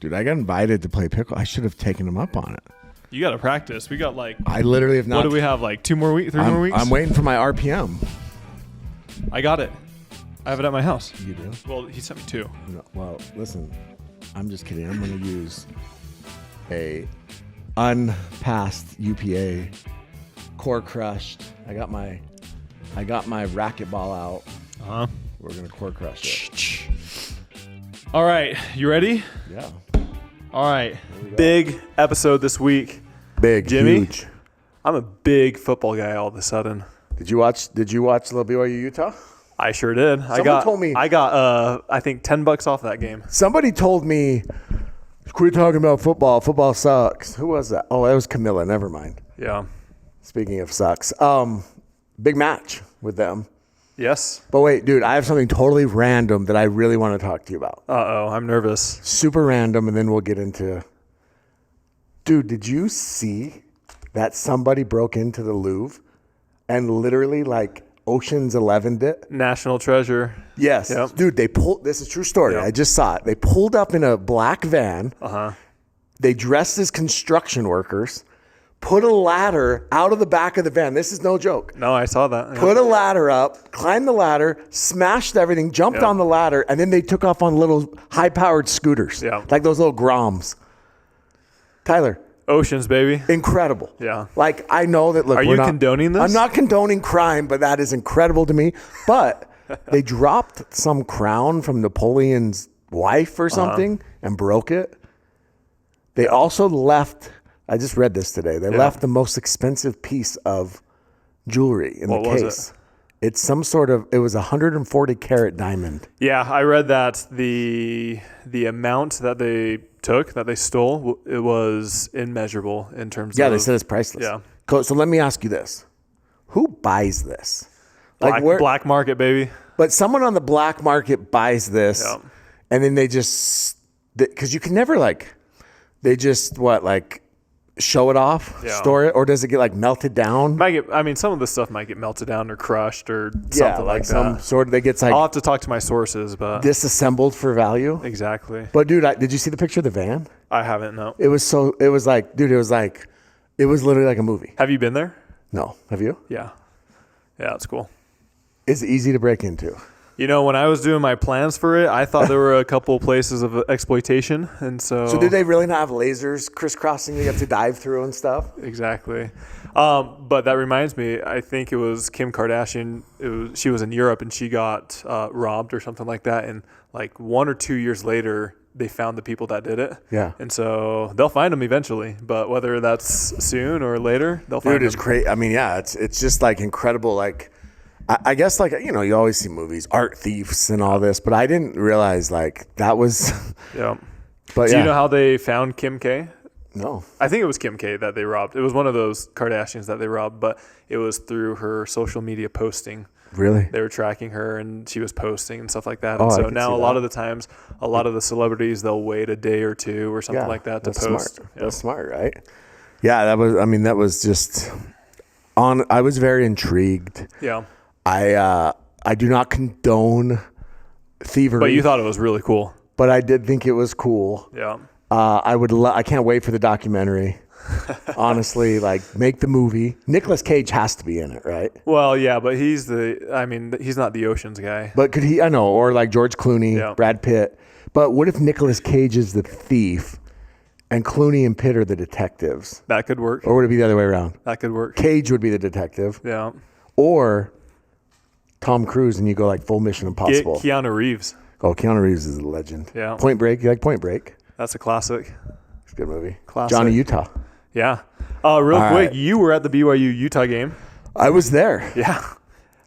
Dude, I got invited to play pickle. I should have taken him up on it. You got to practice. We got I literally have not. What do we have? 2 more weeks? 3 more weeks? I'm waiting for my RPM. I got it. I have it at my house. You do? Well, he sent me 2. No, well, listen. I'm just kidding. I'm going to use a unpassed UPA, core crushed. I got my racquetball out. Uh-huh. We're going to core crush it. All right. You ready? Yeah. All right. Big episode this week. Big, Jimmy, huge. I'm a big football guy all of a sudden. Did you watch little BYU Utah? I sure did. Someone told me. I got I think $10 off that game. Somebody told me, quit talking about football. Football sucks. Who was that? Oh, that was Camilla. Never mind. Yeah. Speaking of sucks. Big match with them. Yes. But wait, dude, I have something totally random that I really want to talk to you about. Uh-oh, I'm nervous. Super random, and then we'll get into... Dude, did you see that somebody broke into the Louvre and literally Ocean's 11'd it? National treasure. Yes. Yep. Dude, they pulled... This is a true story. Yep. I just saw it. They pulled up in a black van. Uh-huh. They dressed as construction workers, put a ladder out of the back of the van. This is no joke. No, I saw that. Put a ladder up, climbed the ladder, smashed everything, jumped on the ladder, and then they took off on little high-powered scooters. Yeah. Like those little Groms. Tyler. Oceans, baby. Incredible. Yeah. I know that, look, Are you condoning this? I'm not condoning crime, but that is incredible to me. But they dropped some crown from Napoleon's wife or something and broke it. They also left... I just read this today. They left the most expensive piece of jewelry in the case. Was it? It's some sort of, it was 140 carat diamond. Yeah, I read that the amount that they took, that they stole, it was immeasurable in terms of... Yeah, they said it's priceless. Yeah. Cool. So let me ask you this. Who buys this? Black market, baby. But someone on the black market buys this and then they just, because you can never they just, show it off, store it, or does it get melted down? Some of the stuff might get melted down or crushed or something like some that. Sort of, they get I'll have to talk to my sources, but disassembled for value. Exactly. But dude, did you see the picture of the van? I haven't. No. It was literally like a movie. Have you been there? No. Have you? Yeah. Yeah, it's cool. It's easy to break into. When I was doing my plans for it, I thought there were a couple places of exploitation, and so... So did they really not have lasers crisscrossing you have to dive through and stuff? Exactly. But that reminds me, I think it was Kim Kardashian. She was in Europe, and she got robbed or something like that, and 1 or 2 years later, they found the people that did it. Yeah. And so they'll find them eventually, but whether that's soon or later, they'll find them. Dude, it's crazy. it's just incredible, I guess you always see movies, art thieves and all this, but I didn't realize that was. Yeah. But do you know how they found Kim K? No. I think it was Kim K that they robbed. It was one of those Kardashians that they robbed, but it was through her social media posting. Really? They were tracking her and she was posting and stuff like that. And so now a lot of the times, a lot of the celebrities, they'll wait a day or two or something like that to post. Smart. Yeah. That's smart, right? Yeah, that was just I was very intrigued. Yeah. I do not condone thievery. But you thought it was really cool. But I did think it was cool. Yeah. I can't wait for the documentary. Honestly, make the movie. Nicolas Cage has to be in it, right? Well, yeah, but he's not the Oceans guy. But could he? I know, or George Clooney, Brad Pitt. But what if Nicolas Cage is the thief and Clooney and Pitt are the detectives? That could work. Or would it be the other way around? That could work. Cage would be the detective. Yeah. Or Tom Cruise and you go full Mission Impossible. Get Keanu Reeves. Oh, Keanu Reeves is a legend. Yeah. Point Break. You like Point Break? That's a classic. It's a good movie. Classic. Johnny Utah. Yeah. Real quick, you were at the BYU Utah game. I was there. Yeah.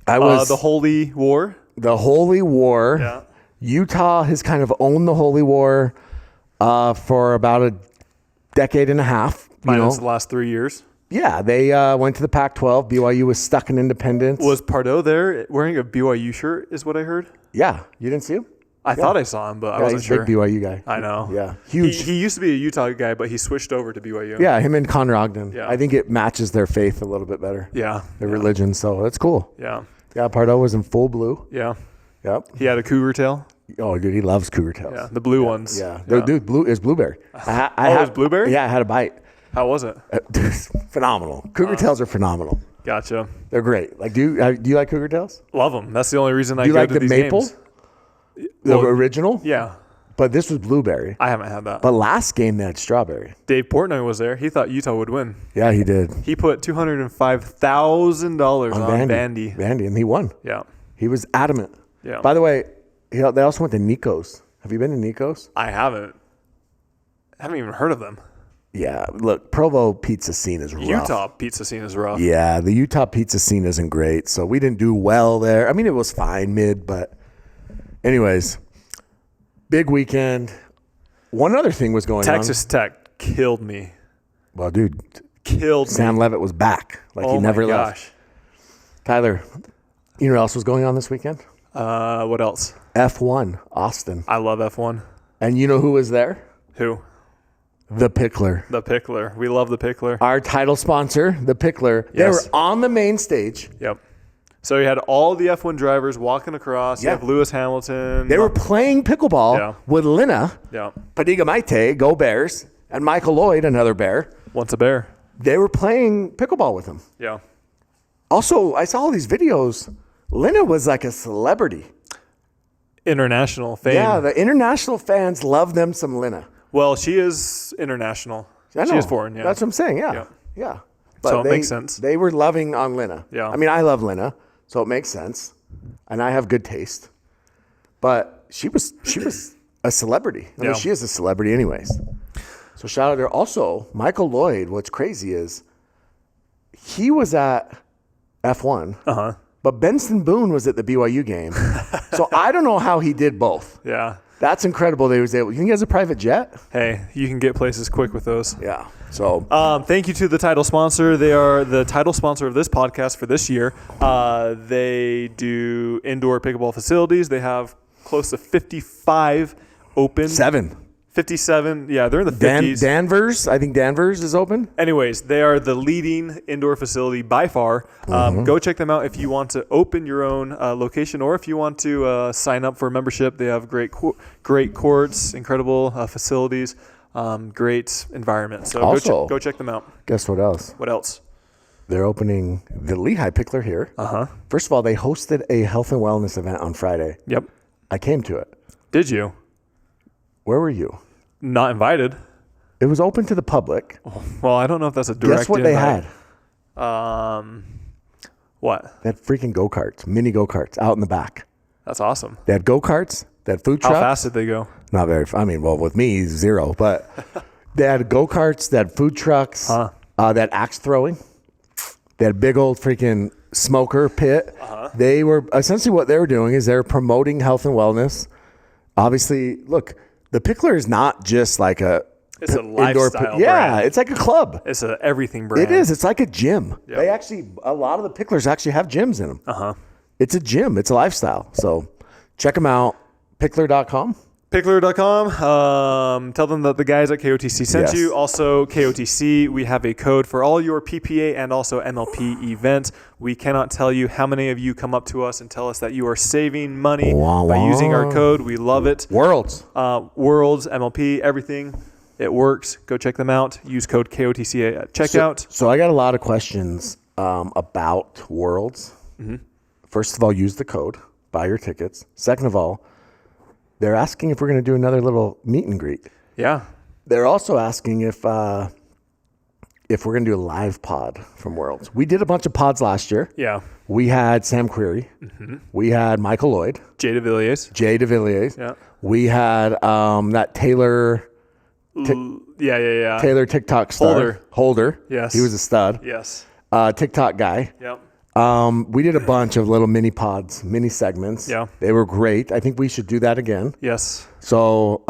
I was. The Holy War. The Holy War. Yeah. Utah has kind of owned the Holy War for about a decade and a half. Minus the last 3 years. Yeah, they went to the Pac-12. BYU was stuck in independence. Was Pardo there wearing a BYU shirt is what I heard? Yeah. You didn't see him? I thought I saw him, but I wasn't sure. He's a big BYU guy. I know. Yeah. Huge. He used to be a Utah guy, but he switched over to BYU. Yeah, him and Connor Ogden. Yeah. I think it matches their faith a little bit better. Yeah. Their religion, so that's cool. Yeah. Yeah, Pardo was in full blue. Yeah. Yep. He had a cougar tail. Oh, dude, he loves cougar tails. Yeah, the blue ones. Yeah. Dude, blue is blueberry. It was blueberry? Yeah, I had a bite. How was it? Phenomenal. Cougar tails are phenomenal. Gotcha. They're great. Like, do you like cougar tails? Love them. That's the only reason I Do you go like to the these maple? games. The Well, original? Yeah. But this was blueberry. I haven't had that. But last game they had strawberry. Dave Portnoy was there. He thought Utah would win. Yeah, he did. He put $205,000 on Vandy. Vandy, and he won. Yeah. He was adamant. Yeah. By the way, they also went to Nico's. Have you been to Nico's? I haven't. I haven't even heard of them. Yeah. Look, Provo pizza scene is rough. Utah pizza scene is rough. Yeah, the Utah pizza scene isn't great, so we didn't do well there. I mean, it was fine, mid, but anyways, big weekend. One other thing was going Texas Tech killed me. Well, dude, Killed Sam me. Levitt was back. Like he never left. Tyler, you know what else was going on this weekend? What else? F1, Austin. I love F1. And you know who was there? Who? The Picklr. The Picklr. We love the Picklr. Our title sponsor, the Picklr. They Yes. were on the main stage. Yep. So you had all the F1 drivers walking across. Yeah. You have Lewis Hamilton. They were playing pickleball Yeah. with Lina, Yeah. Padiga Maite, go Bears, and Michael Lloyd, another Bear. Once a bear. They were playing pickleball with him. Yeah. Also, I saw all these videos. Lina was like a celebrity. International fame. Yeah, the international fans love them some Lina. Well, she is international. I know. She is foreign, yeah. That's what I'm saying, yeah. Yeah. Yeah. So it makes sense. They were loving on Lina. Yeah. I mean, I love Lina, so it makes sense. And I have good taste. But she was a celebrity. I mean, Yeah. she is a celebrity anyways. So shout out to her. Also, Michael Lloyd, what's crazy is he was at F1. Uh-huh. But Benson Boone was at the BYU game. So I don't know how he did both. Yeah. That's incredible that he was able. You think he has a private jet? Hey, you can get places quick with those. Yeah. So Thank you to the title sponsor. They are the title sponsor of this podcast for this year. They do indoor pickleball facilities. They have close to 55 open. 57. Yeah, they're in the 50s. Danvers, I think Danvers is open. Anyways, they are the leading indoor facility by far. Go check them out if you want to open your own location, or if you want to sign up for a membership. They have great courts, incredible facilities, great environment. So Also, go check them out. Guess what else? What else? They're opening the Lehigh Picklr here. First of all, they hosted a health and wellness event on Friday. Yep. I came to it. Did you? Where were you? Not invited. It was open to the public. Well, I don't know if that's a direct Guess what they invite. had? What? They had freaking go-karts, mini go-karts out in the back. That's awesome. They had go-karts, they had food How trucks. fast did they go? Not very. I mean, well, with me, 0. But they had go-karts, they had food trucks, they had axe throwing. They had a big old freaking smoker pit. They were essentially what they were doing is they're promoting health and wellness. Obviously, look, the Picklr is not just like It's a indoor lifestyle Yeah, brand. it's like a club. It's a everything brand. It is. It's like a gym. Yep. They actually, a lot of the Picklrs actually have gyms in them. It's a gym. It's a lifestyle. So check them out. Picklr.com. Picklr.com. Tell them that the guys at KOTC sent Yes. you. Also, KOTC, we have a code for all your PPA and also MLP events. We cannot tell you how many of you come up to us and tell us that you are saving money by using our code. We love it. Worlds. Worlds, MLP, everything. It works. Go check them out. Use code KOTC at checkout. So I got a lot of questions about Worlds. First of all, use the code. Buy your tickets. Second of all, they're asking if we're going to do another little meet and greet. Yeah. They're also asking if we're going to do a live pod from Worlds. We did a bunch of pods last year. Yeah. We had Sam Query. We had Michael Lloyd. Jay DeVilliers. Jay DeVilliers. Yeah. We had that Taylor Taylor TikTok star. Holder. Yes. He was a stud. Yes. TikTok guy. Yep. We did a bunch of little mini pods, mini segments. Yeah. They were great. I think we should do that again. Yes. So,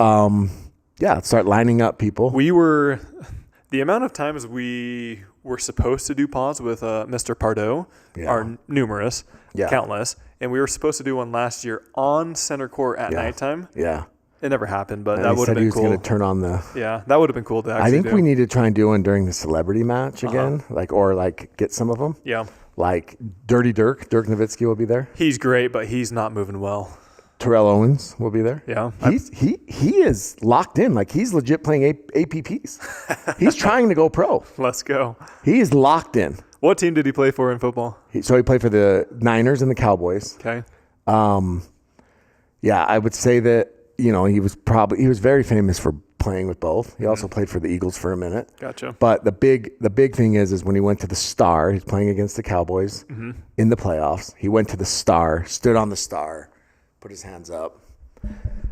start lining up people. The amount of times we were supposed to do pods with Mr. Pardo are numerous, countless. And we were supposed to do one last year on center court at nighttime. Yeah. It never happened, but And that he would have said he been was cool. going to turn on the... Yeah, that would have been cool to actually I think do. we need to try and do one during the celebrity match again, or get some of them. Yeah. Like Dirty Dirk Nowitzki will be there. He's great, but he's not moving well. Terrell Owens will be there. Yeah. He is locked in. Like, he's legit playing APPs. He's trying to go pro. Let's go. He is locked in. What team did he play for in football? So he played for the Niners and the Cowboys. Okay. Yeah, I would say that, he was very famous for playing with both. He also played for the Eagles for a minute. Gotcha. But the big thing is when he went to the Star, he's playing against the Cowboys in the playoffs. He went to the Star, stood on the Star, put his hands up.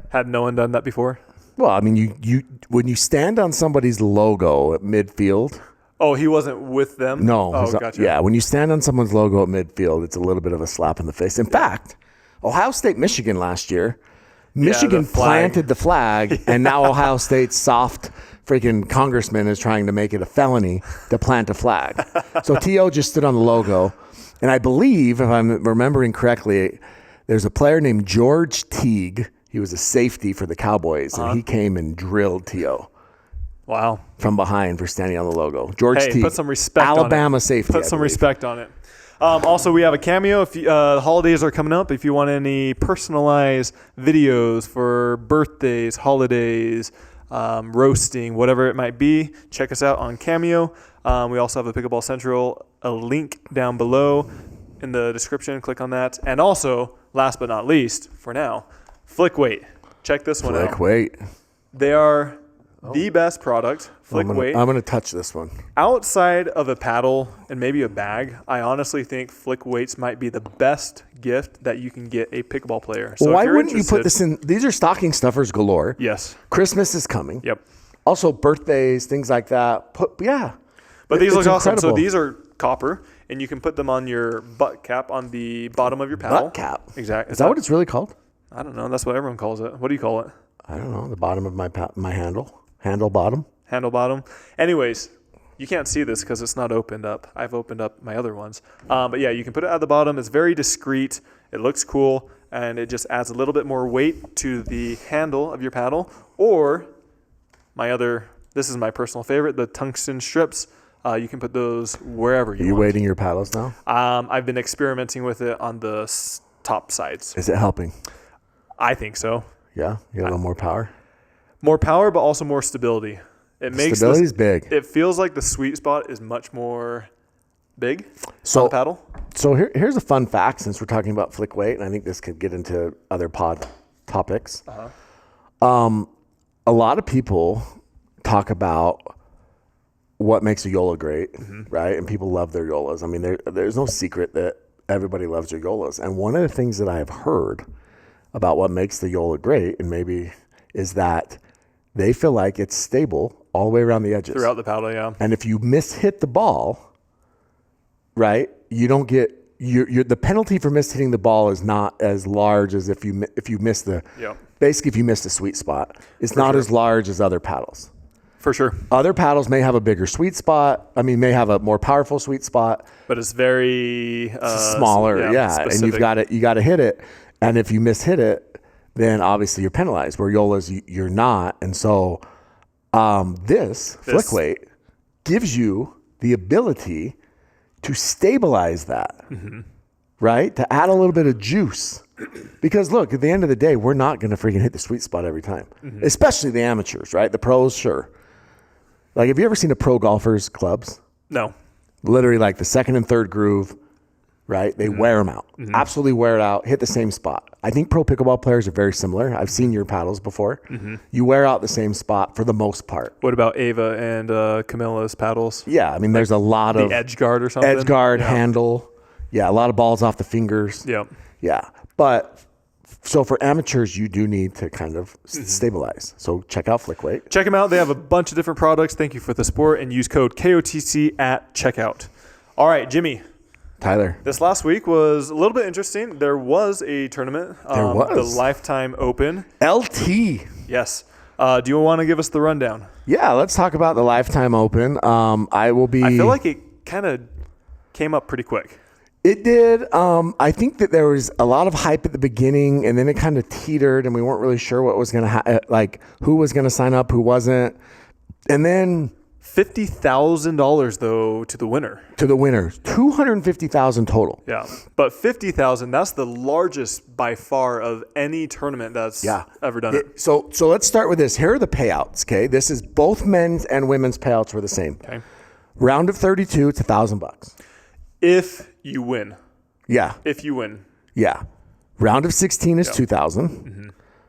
Had no one done that before? Well, I mean, you when you stand on somebody's logo at midfield. Oh, he wasn't with them? No. Oh, gotcha. Yeah, when you stand on someone's logo at midfield, it's a little bit of a slap in the face. In fact, Ohio State, Michigan last year, Michigan planted the flag, and now Ohio State's soft freaking congressman is trying to make it a felony to plant a flag. So T.O. just stood on the logo, and I believe, if I'm remembering correctly, there's a player named George Teague. He was a safety for the Cowboys, and he came and drilled T.O. Wow. From behind for standing on the logo. George Teague. Put some respect on it. Alabama safety. Put some respect on it. Also, we have a Cameo. If the holidays are coming up, if you want any personalized videos for birthdays, holidays, roasting, whatever it might be, check us out on Cameo. We also have a Pickleball Central, a link down below in the description. Click on that. And also, last but not least, for now, Flickweight. Check this one out. Flickweight. They are the best product. Flickweight. I'm going to touch this one. Outside of a paddle and maybe a bag, I honestly think Flickweights might be the best gift that you can get a pickleball player. So why wouldn't you put this in? These are stocking stuffers galore. Yes. Christmas is coming. Yep. Also birthdays, things like that. But these look awesome. So these are copper, and you can put them on your butt cap on the bottom of your paddle. Butt cap? Exactly. Is that what it's really called? I don't know. That's what everyone calls it. What do you call it? I don't know. The bottom of my handle. Handle bottom. Handle bottom. Anyways, you can't see this because it's not opened up. I've opened up my other ones. But yeah, you can put it at the bottom. It's very discreet. It looks cool, and it just adds a little bit more weight to the handle of your paddle. Or this is my personal favorite, the tungsten strips. You can put those wherever you want. Are you weighting your paddles now? I've been experimenting with it on the top sides. Is it helping? I think so. Yeah? You got a little more power? More power, but also more stability. Stability's big. It feels like the sweet spot is much more big on the paddle. So here's a fun fact, since we're talking about Flickweight, and I think this could get into other pod topics. A lot of people talk about what makes a Yola great, right? And people love their Yolas. I mean, there's no secret that everybody loves their Yolas. And one of the things that I have heard about what makes the Yola great, and maybe, is that they feel like it's stable all the way around the edges. Throughout the paddle, yeah. And if you mishit the ball, right, you don't get the penalty for mishitting the ball is not as large as if you miss the basically if you miss the sweet spot. It's not as large as other paddles. For sure. Other paddles may have a bigger sweet spot. I mean, may have a more powerful sweet spot, but it's very smaller. Specific. And you got to hit it. And if you mishit it, then obviously you're penalized. Where Yolas, you're not. And so this Flickweight gives you the ability to stabilize that, right? To add a little bit of juice. Because look, at the end of the day, we're not going to freaking hit the sweet spot every time, especially the amateurs, right? The pros, sure. Like, have you ever seen a pro golfer's clubs? No. Literally like the second and third groove, right? They wear them out. Absolutely wear it out, hit the same spot. I think pro pickleball players are very similar. I've seen your paddles before. You wear out the same spot for the most part. What about Ava and Camilla's paddles? Yeah, I mean, there's a lot of... The edge guard or something? Edge guard, handle. Yeah, a lot of balls off the fingers. Yep. Yeah. But... So for amateurs, you do need to kind of stabilize. So check out Flickweight. Check them out. They have a bunch of different products. Thank you for the support, and use code KOTC at checkout. All right, Jimmy. Tyler. This last week was a little bit interesting. There was a tournament. There was. The LifeTime Open. LT. Yes. Do you want to give us the rundown? Yeah, let's talk about the LifeTime Open. I feel like it kind of came up pretty quick. It did. I think that there was a lot of hype at the beginning, and then it kind of teetered, and we weren't really sure what was going to who was going to sign up, who wasn't. And then $50,000 though to the winner. To the winner, $250,000 total. Yeah, but $50,000, that's the largest by far of any tournament that's ever done it. So let's start with this. Here are the payouts. Okay, this is both men's and women's payouts were the same. Okay. Round of 32, it's $1,000. If you win. Yeah. If you win. Yeah. Round of 16 is 2,000. Mm-hmm.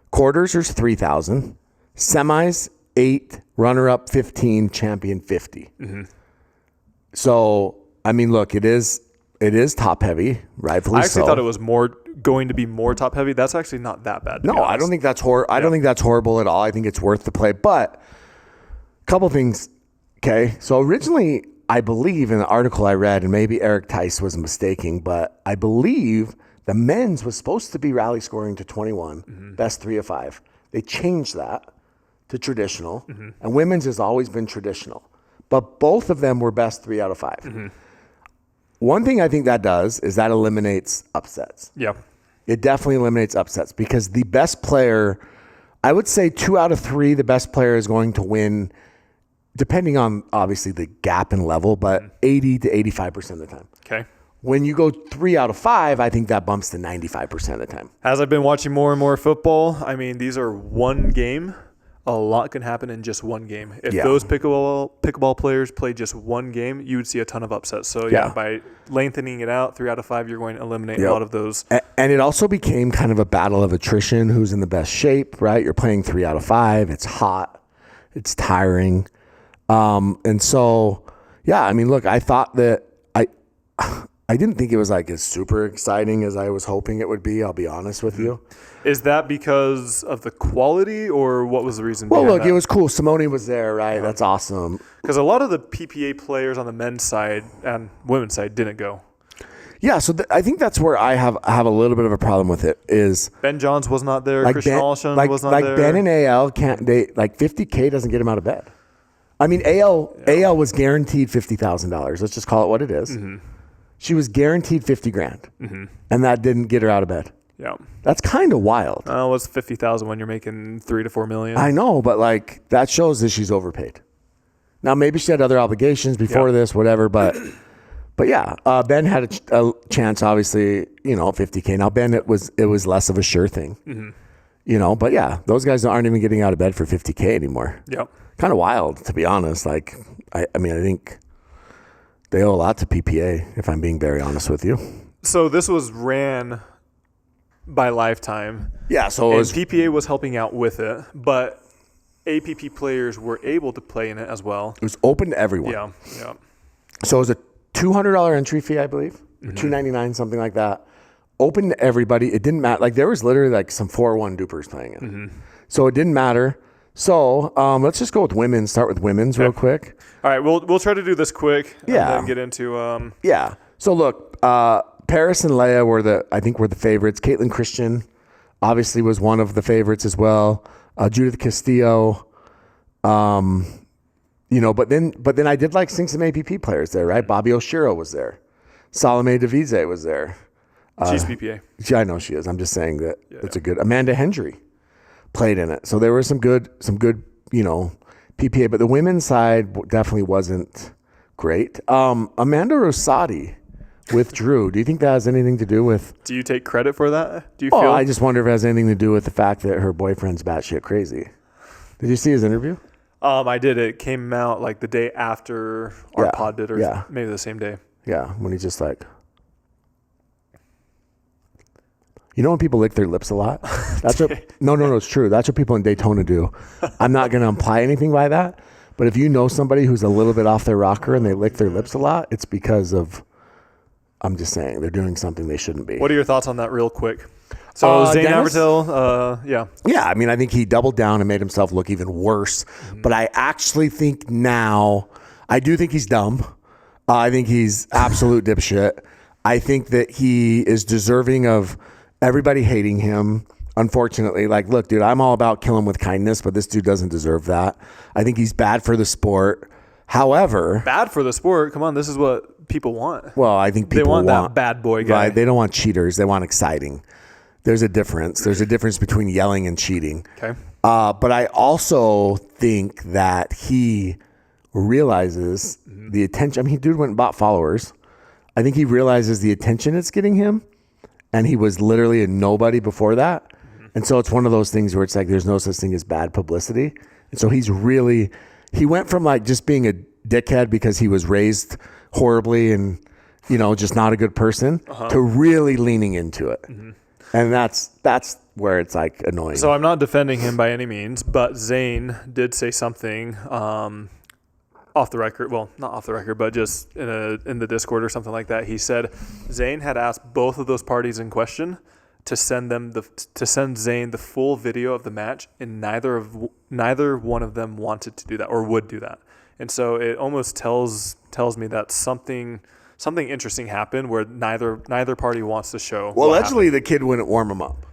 Quarters is 3,000. Semis 8. Runner up 15. Champion 50. Mm-hmm. So I mean, look, it is top heavy, rightfully so. I actually thought it was going to be more top heavy. That's actually not that bad. No, I don't think that's I don't think that's horrible at all. I think it's worth the play. But a couple things. Okay, so originally, I believe in the article I read, and maybe Eric Tice was mistaking, but I believe the men's was supposed to be rally scoring to 21, best 3 of 5. They changed that to traditional, and women's has always been traditional. But both of them were best 3 out of 5. One thing I think that does is that eliminates upsets. Yeah. It definitely eliminates upsets because the best player, I would say 2 out of 3, the best player is going to win, depending on obviously the gap in level, but 80 to 85% of the time. Okay. When you go 3 out of 5, I think that bumps to 95% of the time. As I've been watching more and more football, I mean, these are one game. A lot can happen in just one game. If those pickleball players play just one game, you would see a ton of upsets. So, by lengthening it out, 3 out of 5, you're going to eliminate a lot of those. And it also became kind of a battle of attrition. Who's in the best shape, right? You're playing 3 out of 5. It's hot. It's tiring. And so, I mean, look, I thought that I didn't think it was like as super exciting as I was hoping it would be. I'll be honest with you. Is that because of the quality, or what was the reason? Well, look, it was cool. Simone was there, right? That's awesome. Because a lot of the PPA players on the men's side and women's side didn't go. Yeah, so I think that's where I have a little bit of a problem with it. Is Ben Johns was not there, like Christian Allison was not there. Like Ben and AL can't. They like $50K doesn't get him out of bed. I mean, AL was guaranteed $50,000. Let's just call it what it is. She was guaranteed $50,000, and that didn't get her out of bed. Yeah, that's kind of wild. What's $50,000 when you're making $3 to $4 million? I know, but like that shows that she's overpaid. Now maybe she had other obligations before this, whatever. But Ben had a chance, obviously. $50K. Now Ben, it was less of a sure thing. But those guys aren't even getting out of bed for $50K anymore. Yep. Kind of wild, to be honest. Like, I mean, I think they owe a lot to PPA, if I'm being very honest with you. So this was ran by LifeTime. Yeah, so PPA was helping out with it, but APP players were able to play in it as well. It was open to everyone. Yeah. So it was a $200 entry fee, I believe, or $299, something like that. Open to everybody. It didn't matter. Like there was literally like some 401 dupers playing it. So it didn't matter. So let's just go with women's. Start with women's real quick. All right, we'll try to do this quick. And then get into. So look, Paris and Leia were the favorites. Caitlin Christian obviously was one of the favorites as well. Judith Castillo. But then I did like seeing some APP players there, right? Bobby Oshiro was there. Salome DeVise was there. She's PPA. I know she is. I'm just saying that it's a good. Amanda Hendry played in it, so there was some good, PPA. But the women's side definitely wasn't great. Amanda Rosati withdrew. Do you think that has anything to do with? Do you take credit for that? Do you feel? I just wonder if it has anything to do with the fact that her boyfriend's batshit crazy. Did you see his interview? I did. It came out like the day after our pod did, or maybe the same day. Yeah, when he's just like. When people lick their lips a lot? That's what. No, it's true. That's what people in Daytona do. I'm not going to imply anything by that, but if you know somebody who's a little bit off their rocker and they lick their lips a lot, it's because of. I'm just saying they're doing something they shouldn't be. What are your thoughts on that, real quick? So Zane Avertil, yeah. I mean, I think he doubled down and made himself look even worse. But I actually think now, I do think he's dumb. I think he's absolute dipshit. I think that he is deserving of everybody hating him. Unfortunately, look, dude, I'm all about kill him with kindness, but this dude doesn't deserve that. I think he's bad for the sport. However, bad for the sport. Come on, this is what people want. Well, I think people they want that bad boy guy. Right? They don't want cheaters. They want exciting. There's a difference. There's a difference between yelling and cheating. Okay. But I also think that he realizes the attention. I mean, dude went and bought followers. I think he realizes the attention it's getting him, and he was literally a nobody before that. And so it's one of those things where it's like there's no such thing as bad publicity. And so he went from like just being a dickhead because he was raised horribly and, just not a good person to really leaning into it. And that's where it's like annoying. So I'm not defending him by any means, but Zane did say something off the record. Well, not off the record, but just in the Discord or something like that. He said Zane had asked both of those parties in question to send Zane the full video of the match, and neither one of them wanted to do that or would do that. And so it almost tells me that something interesting happened where neither party wants to show. Well, allegedly the kid wouldn't warm him up.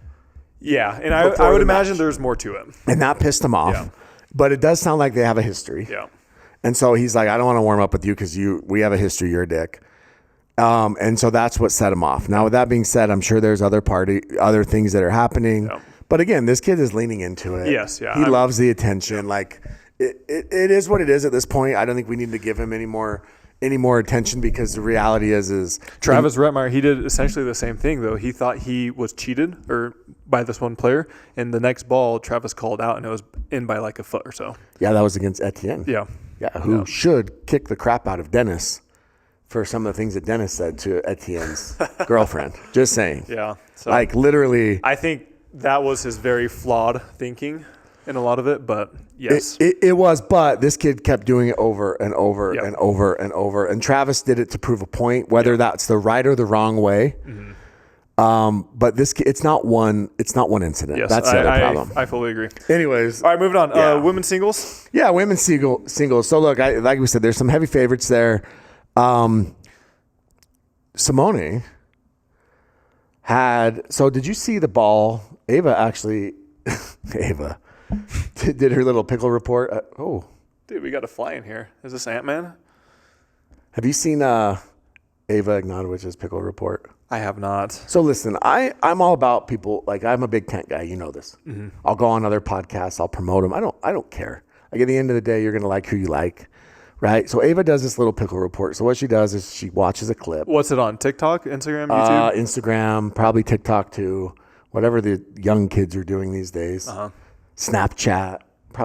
Yeah, and I would imagine there's more to it. And that pissed him off. Yeah. But it does sound like they have a history. Yeah. And so he's like, I don't want to warm up with you because we have a history. You're a dick. And so that's what set him off. Now, with that being said, I'm sure there's other things that are happening. Yeah. But again, this kid is leaning into it. Yes, yeah. He loves the attention. Like it is what it is at this point. I don't think we need to give him any more attention because the reality is Travis Retmeyer, he did essentially the same thing though. He thought he was cheated by this one player, and the next ball Travis called out and it was in by like a foot or so. Yeah, that was against Etienne. Yeah. Yeah, who should kick the crap out of Dennis for some of the things that Dennis said to Etienne's girlfriend. Just saying. Yeah. So like literally. I think that was his very flawed thinking in a lot of it, but yes. It was, but this kid kept doing it over and over and over and over. And Travis did it to prove a point, whether that's the right or the wrong way. But it's not one incident. Yes, that's the other problem. I fully agree. Anyways. All right, moving on. Women's singles? Yeah, women's singles. So look, like we said, there's some heavy favorites there. Simone did you see the ball? Ava actually, did her little pickle report. Dude, we got a fly in here. Is this Ant-Man? Have you seen Ava Ignatowicz's pickle report? I have not. So listen, I'm all about people. Like I'm a big tent guy. You know this. I'll go on other podcasts. I'll promote them. I don't care. Like at the end of the day, you're going to like who you like. Right. So Ava does this little pickle report. So what she does is she watches a clip. What's it on? TikTok, Instagram, YouTube? Instagram, probably TikTok too. Whatever the young kids are doing these days. Snapchat.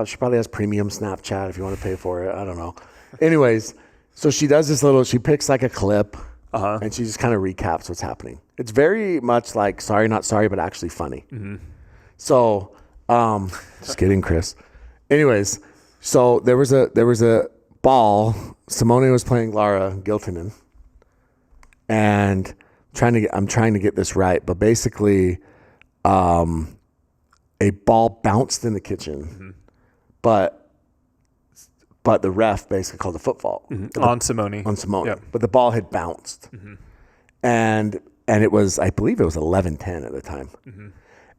She probably has premium Snapchat if you want to pay for it. I don't know. Anyways, so she does this she picks like a clip and she just kind of recaps what's happening. It's very much like Sorry Not Sorry, but actually funny. So, just kidding, Chris. Anyways, so there was a ball. Simone was playing Lara Giltinen, and I'm trying to get this right, but basically, a ball bounced in the kitchen, but the ref basically called a foot fault on Simone. Yep. But the ball had bounced, and it was, I believe it was 11-10 at the time.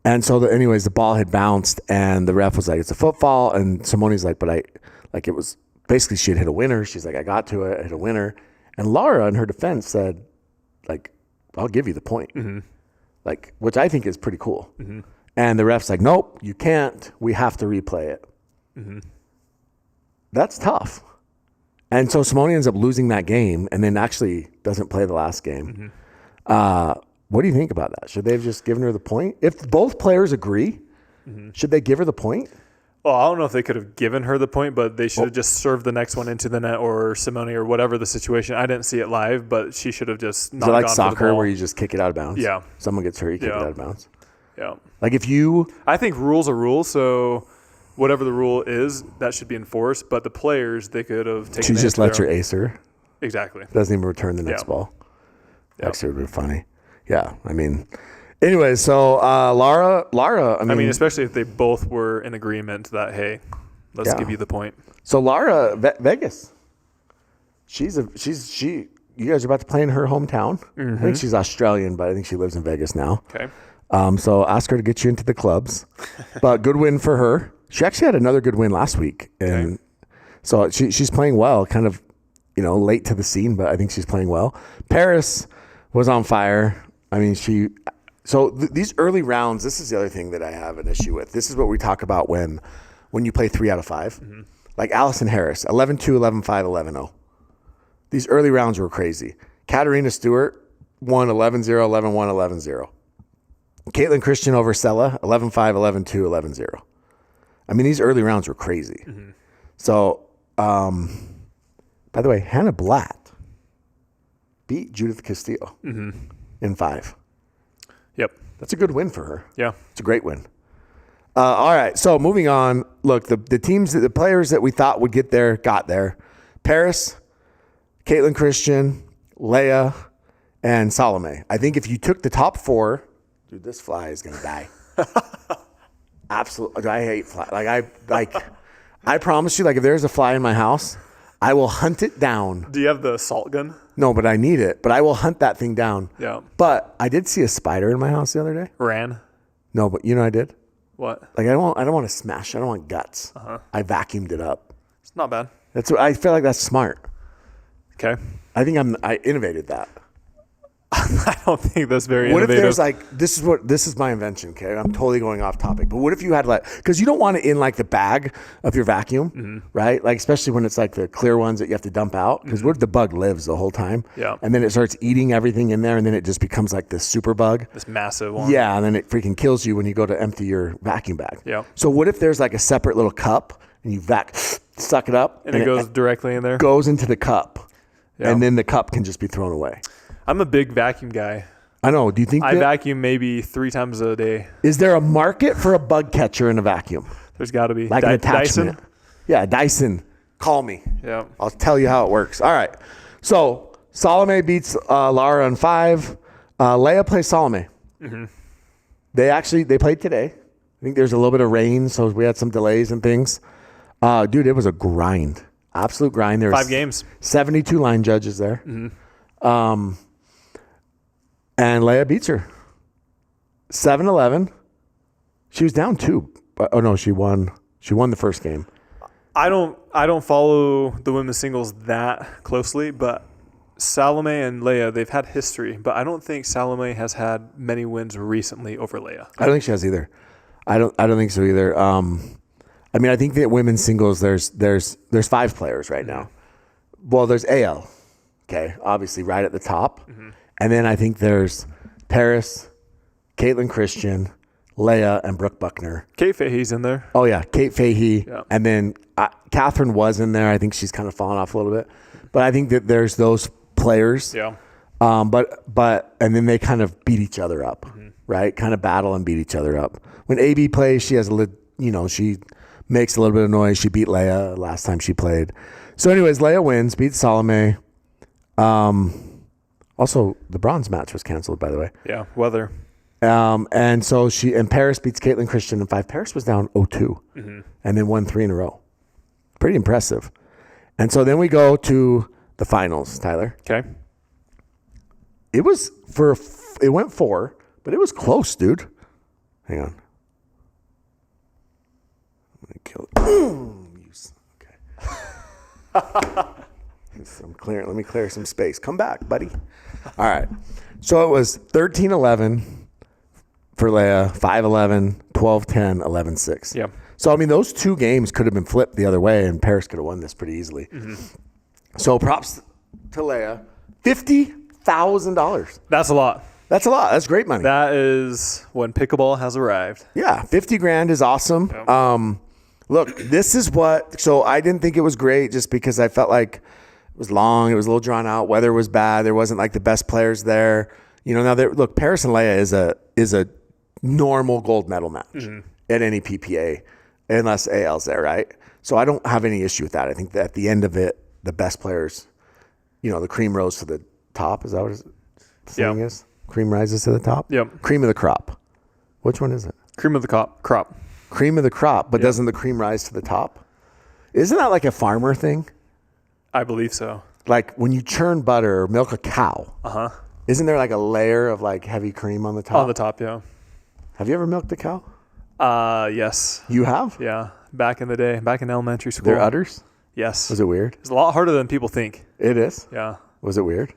And so anyways, the ball had bounced and the ref was like, it's a foot fault. And Simone's like, it was basically she had hit a winner. She's like, I got to it, I hit a winner. And Lara in her defense said, like, I'll give you the point. Like, which I think is pretty cool. And the ref's like, nope, you can't. We have to replay it. That's tough. And so Simone ends up losing that game and then actually doesn't play the last game. What do you think about that? Should they have just given her the point? If both players agree, should they give her the point? Well, I don't know if they could have given her the point, but they should have just served the next one into the net or Simone or whatever the situation. I didn't see it live, but she should have just not gone for the ball. Is it like soccer where you just kick it out of bounds? Yeah. Someone gets hurt, you kick it out of bounds? Yeah. Like if you... I think rules are rules, so whatever the rule is, that should be enforced. But the players, they could have taken... She just lets her ace her. Exactly. Doesn't even return the next ball. Actually, it would be funny. Yeah, I mean... Anyway, so Lara, I mean, especially if they both were in agreement that, hey, let's give you the point. So Lara, Vegas, you guys are about to play in her hometown. I think she's Australian, but I think she lives in Vegas now. Okay. So ask her to get you into the clubs. But good win for her. She actually had another good win last week, and so she's playing well. Kind of, late to the scene, but I think she's playing well. Paris was on fire. I mean, So these early rounds, this is the other thing that I have an issue with. This is what we talk about when you play 3 out of 5. Like Allison Harris, 11-2, 11-5, 11-0. These early rounds were crazy. Katarina Stewart won 11-0, 11-1, 11-0. Caitlin Christian over Sella, 11-5, 11-2, 11-0. I mean, these early rounds were crazy. Mm-hmm. So, by the way, Hannah Blatt beat Judith Castillo in 5. Yep. That's a good win for her. Yeah. It's a great win. All right, so moving on. Look, the teams, the players that we thought would get there, got there. Paris, Caitlin Christian, Leia, and Salome. I think if you took the top 4, dude, this fly is gonna die. Absolutely, I hate fly. I promise you, like if there's a fly in my house, I will hunt it down. Do you have the salt gun? No, but I need it. But I will hunt that thing down. Yeah. But I did see a spider in my house the other day. Ran? No, but you know I did. What? Like I don't want to smash. I don't want guts. I vacuumed it up. It's not bad. That's what I feel like. That's smart. Okay. I think I innovated that. I don't think that's very What innovative. if there's like this is my invention, okay? I'm totally going off topic. But what if you had like, because you don't want it in like the bag of your vacuum, right? Like especially when it's like the clear ones that you have to dump out. Because what if the bug lives the whole time? Yeah. And then it starts eating everything in there, and then it just becomes like this super bug. This massive one. Yeah, and then it freaking kills you when you go to empty your vacuum bag. Yeah. So what if there's like a separate little cup and you suck it up And it goes directly in there? Goes into the cup. Yeah. And then the cup can just be thrown away. I'm a big vacuum guy. I know. Do you think I vacuum maybe 3 times a day. Is there a market for a bug catcher in a vacuum? There's got to be. Like an attachment? Dyson? Yeah, Dyson. Call me. Yeah. I'll tell you how it works. All right. So Salome beats Lara in 5. Leia plays Salome. Mm-hmm. They played today. I think there's a little bit of rain, so we had some delays and things. Dude, it was a grind. Absolute grind. There was 5 games. 72 line judges there. Mm-hmm. And Leia beats her 7-11. She was down 2. But, oh no, she won. She won the first game. I don't follow the women's singles that closely, but Salome and Leia, they've had history, but I don't think Salome has had many wins recently over Leia. I don't think she has either. I don't think so either. I mean, I think that women's singles there's 5 players right now. Well, there's AL. Okay, obviously right at the top. Mm-hmm. And then I think there's Paris, Caitlin Christian, Leia, and Brooke Buckner. Kate Fahey's in there. Oh, yeah. Kate Fahey. Yeah. And then Catherine was in there. I think she's kind of fallen off a little bit. But I think that there's those players. Yeah. But and then they kind of beat each other up, right? Kind of battle and beat each other up. When AB plays, she has she makes a little bit of noise. She beat Leia last time she played. So anyways, Leia wins, beats Salome. Also, the bronze match was canceled, by the way. Yeah, weather. And so Paris beats Caitlin Christian in 5. Paris was down 0-2 and then won 3 in a row. Pretty impressive. And so then we go to the finals, Tyler. Okay. It went 4, but it was close, dude. Hang on. I'm gonna kill it. Okay. Let me clear some space. Come back, buddy. All right. So it was 13-11 for Leia, 5-11, 12-10, 11-6. Yeah. So, I mean, those 2 games could have been flipped the other way, and Paris could have won this pretty easily. Mm-hmm. So props to Leia. $50,000. That's a lot. That's a lot. That's great money. That is when pickleball has arrived. Yeah, $50,000 is awesome. Yep. Look, this is so I didn't think it was great just because I felt like it was long. It was a little drawn out. Weather was bad. There wasn't like the best players there. Now look, Paris and Leia is a normal gold medal match at any PPA unless AL's there, right? So I don't have any issue with that. I think that at the end of it, the best players, the cream rose to the top. Is that what the saying is? Cream rises to the top? Yep. Cream of the crop. Which one is it? Cream of the crop. Cream of the crop, but doesn't the cream rise to the top? Isn't that like a farmer thing? I believe so. Like when you churn butter or milk a cow, isn't there like a layer of like heavy cream on the top? On the top, yeah. Have you ever milked a cow? Yes. You have? Yeah. Back in the day, back in elementary school. Their udders? Yes. Was it weird? It's a lot harder than people think. It is? Yeah. Was it weird?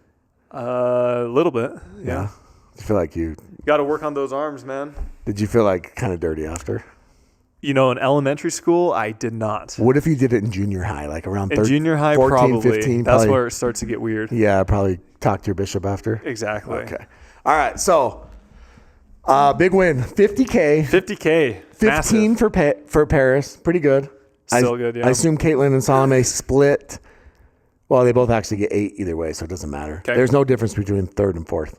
A little bit. Yeah. I feel like you got to work on those arms, man. Did you feel like kind of dirty after? In elementary school, I did not. What if you did it in junior high, like around In junior high, 14, probably. 15? That's where it starts to get weird. Yeah, probably talk to your bishop after. Exactly. Okay. All right. So, big win. 50K. 50K. 15 for Paris. Pretty good. Still good, yeah. I assume Caitlin and Salome split. Well, they both actually get 8 either way, so it doesn't matter. Okay. There's no difference between third and fourth.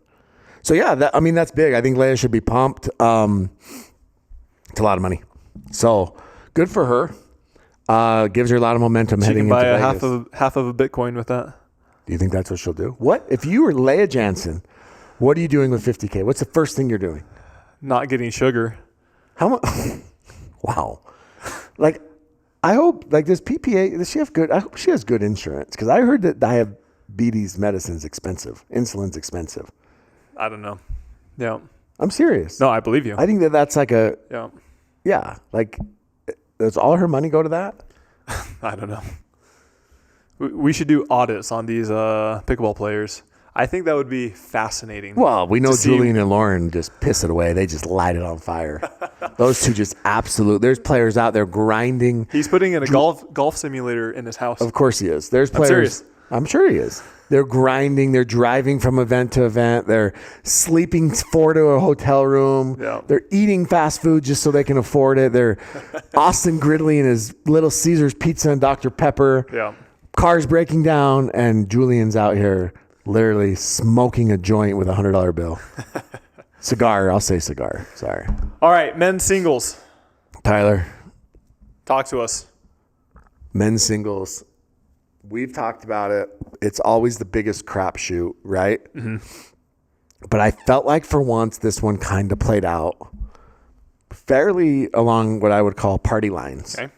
So, yeah, that's big. I think Leia should be pumped. It's a lot of money. So, good for her. Gives her a lot of momentum heading into Vegas. She can buy half of a Bitcoin with that. Do you think that's what she'll do? What if you were Leia Jansen? What are you doing with 50K? What's the first thing you're doing? Not getting sugar. How much? Wow. Like, I hope, does PPA, does she have good, I hope she has good insurance. Because I heard that diabetes medicine's expensive. Insulin's expensive. I don't know. Yeah. I'm serious. No, I believe you. I think that's like does all her money go to that? I don't know. We should do audits on these pickleball players. I think that would be fascinating. Well, we know Julian and Lauren just piss it away. They just light it on fire. Those two just absolute. There's players out there grinding. He's putting in a golf simulator in his house. Of course he is. There's players. I'm serious. I'm sure he is. They're grinding. They're driving from event to event. They're sleeping 4 to a hotel room. Yeah. They're eating fast food just so they can afford it. They're Austin Gridley and his Little Caesars pizza and Dr. Pepper. Yeah. Cars breaking down, and Julian's out here literally smoking a joint with $100 bill. Cigar. I'll say cigar. Sorry. All right, men's singles. Tyler. Talk to us. Men's singles. We've talked about it. It's always the biggest crapshoot, right? Mm-hmm. But I felt like for once this one kind of played out fairly along what I would call party lines. Okay.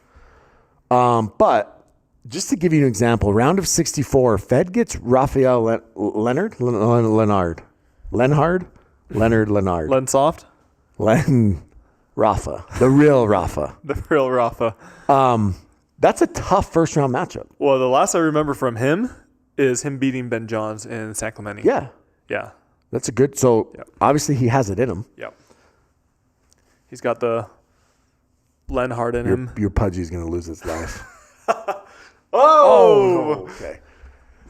But just to give you an example, round of 64, Fed gets Rafael Leonard. Lensoft? Rafa. The real Rafa. The real Rafa. That's a tough first round matchup. Well, the last I remember from him is him beating Ben Johns in San Clemente. Yeah. Yeah. That's a good, obviously he has it in him. Yep. He's got the Lenhard in him. Your Pudgy's going to lose his life. Oh! Okay.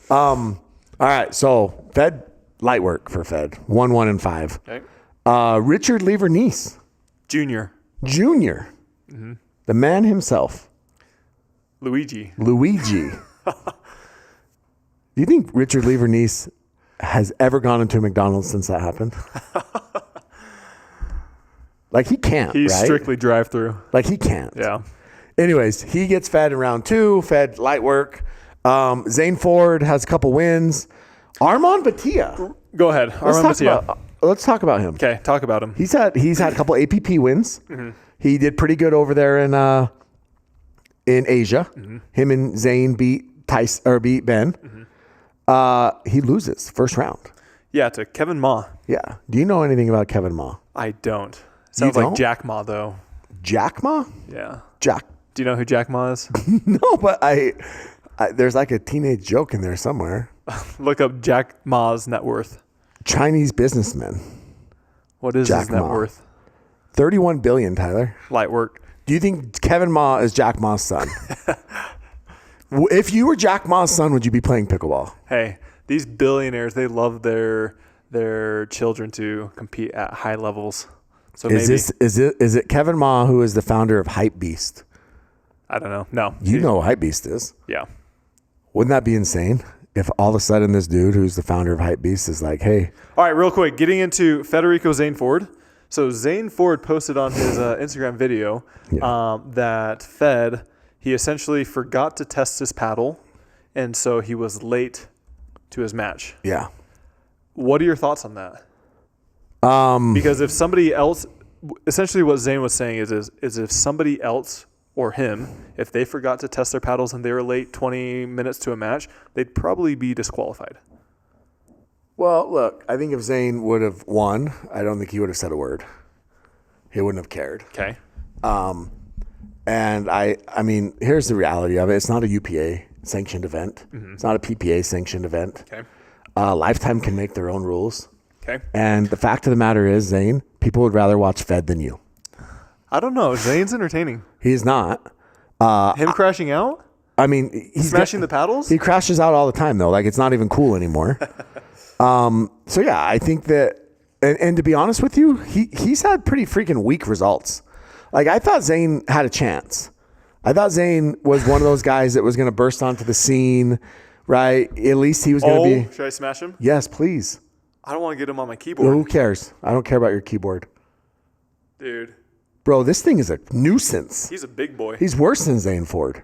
All right. So Fed, light work for Fed. 1-1-5. Okay. Richard Lever-Nice. Junior. Mm-hmm. The man himself. Luigi. Do you think Richard Lever-Nice has ever gone into a McDonald's since that happened? Like he can't, He's right? strictly drive-through. Like he can't. Yeah. Anyways, he gets Fed in round 2. Fed light work. Zane Ford has a couple wins. Armand Batia. Go ahead. Armand Batia. Let's talk about him. Okay, talk about him. He's had a couple APP wins. Mm-hmm. He did pretty good over there in Asia. Mm-hmm. Him and Zane beat Ben. Mm-hmm. He loses first round. Yeah, to Kevin Ma. Yeah. Do you know anything about Kevin Ma? I don't. Sounds like Jack Ma though. Jack Ma? Yeah. Jack. Do you know who Jack Ma is? No, but I there's like a teenage joke in there somewhere. Look up Jack Ma's net worth. Chinese businessman. What is his net worth? 31 billion, Tyler. Light work. Do you think Kevin Ma is Jack Ma's son? If you were Jack Ma's son, would you be playing pickleball? Hey, these billionaires, they love their children to compete at high levels. So is it Kevin Ma who is the founder of Hypebeast? I don't know. No. You know what Hypebeast is. Yeah. Wouldn't that be insane? If all of a sudden this dude who's the founder of Hypebeast is like, hey. All right, real quick, getting into Federico Zane Ford. So Zane Ford posted on his Instagram video that Fed, he essentially forgot to test his paddle, and so he was late to his match. Yeah. What are your thoughts on that? Because if somebody else, essentially what Zane was saying is if somebody else or him, if they forgot to test their paddles and they were late 20 minutes to a match, they'd probably be disqualified. Well, look, I think if Zane would have won, I don't think he would have said a word. He wouldn't have cared. Okay. And I mean, here's the reality of it. It's not a UPA sanctioned event. Mm-hmm. It's not a PPA sanctioned event. Okay. Lifetime can make their own rules. Okay. And the fact of the matter is, Zane, people would rather watch Fed than you. I don't know. Zane's entertaining. He's not. Him crashing out? I mean, he's Smashing the paddles? He crashes out all the time, though. Like, it's not even cool anymore. So, yeah, I think that, and to be honest with you, he's had pretty freaking weak results. Like, I thought Zane had a chance. I thought Zane was one of those guys that was going to burst onto the scene, right? At least he was going to be. Should I smash him? Yes, please. I don't want to get him on my keyboard. Well, who cares? I don't care about your keyboard. Dude. Bro, this thing is a nuisance. He's a big boy. He's worse than Zane Ford.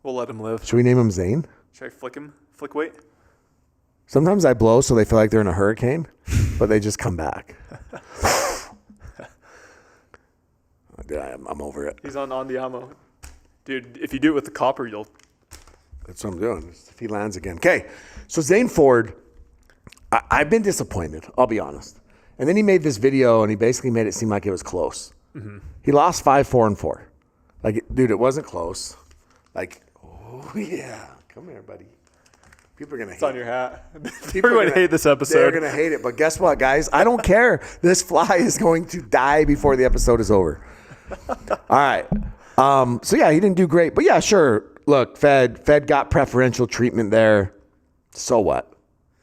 We'll let him live. Should we name him Zane? Should I flick him? Flick weight? Sometimes I blow so they feel like they're in a hurricane, but they just come back. I'm over it. He's on the ammo. Dude, if you do it with the copper, you'll... That's what I'm doing. If he lands again. Okay, so Zane Ford, I've been disappointed, I'll be honest. And then he made this video, and he basically made it seem like it was close. Mm-hmm. He lost 5-4-4. Like, dude, it wasn't close. Like, oh, yeah. Come here, buddy. People are going to hate it. It's on your hat. People are going to hate this episode. They're going to hate it. But guess what, guys? I don't care. This fly is going to die before the episode is over. All right. So, yeah, he didn't do great. But, yeah, sure. Look, Fed got preferential treatment there. So what?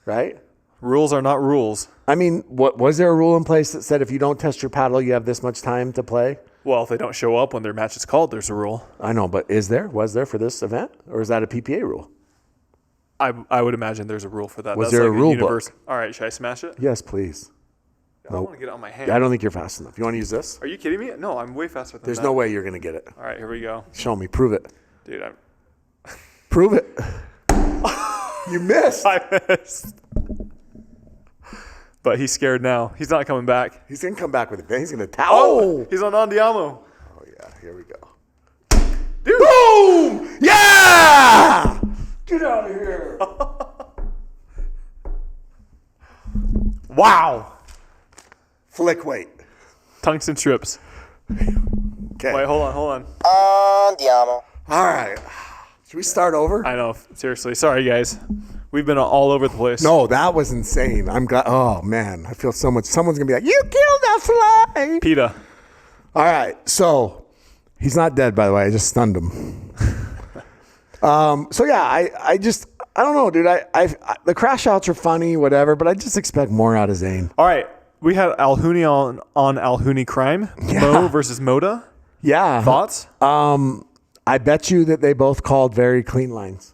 Right? Rules are not rules. I mean, was there a rule in place that said if you don't test your paddle, you have this much time to play? Well, if they don't show up when their match is called, there's a rule. I know, but was there for this event? Or is that a PPA rule? I would imagine there's a rule for that. Was there a rule book? All right, should I smash it? Yes, please. I don't want to get it on my hand. I don't think you're fast enough. You want to use this? Are you kidding me? No, I'm way faster than that. There's no way you're going to get it. All right, here we go. Show me. Prove it. Dude, Prove it. You missed. I missed. But he's scared now. He's not coming back. He's going to come back with it. Then he's going to towel. Oh, he's on Andiamo. Oh, yeah. Here we go. Dude. Boom! Yeah! Get out of here. Wow. Flick weight. Tungsten strips. Okay. Wait, hold on. Andiamo. All right. Should we start over? I know. Seriously. Sorry, guys. We've been all over the place. No, that was insane. I'm glad. Oh, man. I feel so much. Someone's going to be like, you killed that fly. PETA. All right. So he's not dead, by the way. I just stunned him. So, yeah, I don't know, dude. The crash outs are funny, whatever, but I just expect more out of Zane. All right. We had Alhuni on Alhuni Crime. Yeah. Mo versus Moda. Yeah. Thoughts? I bet you that they both called very clean lines.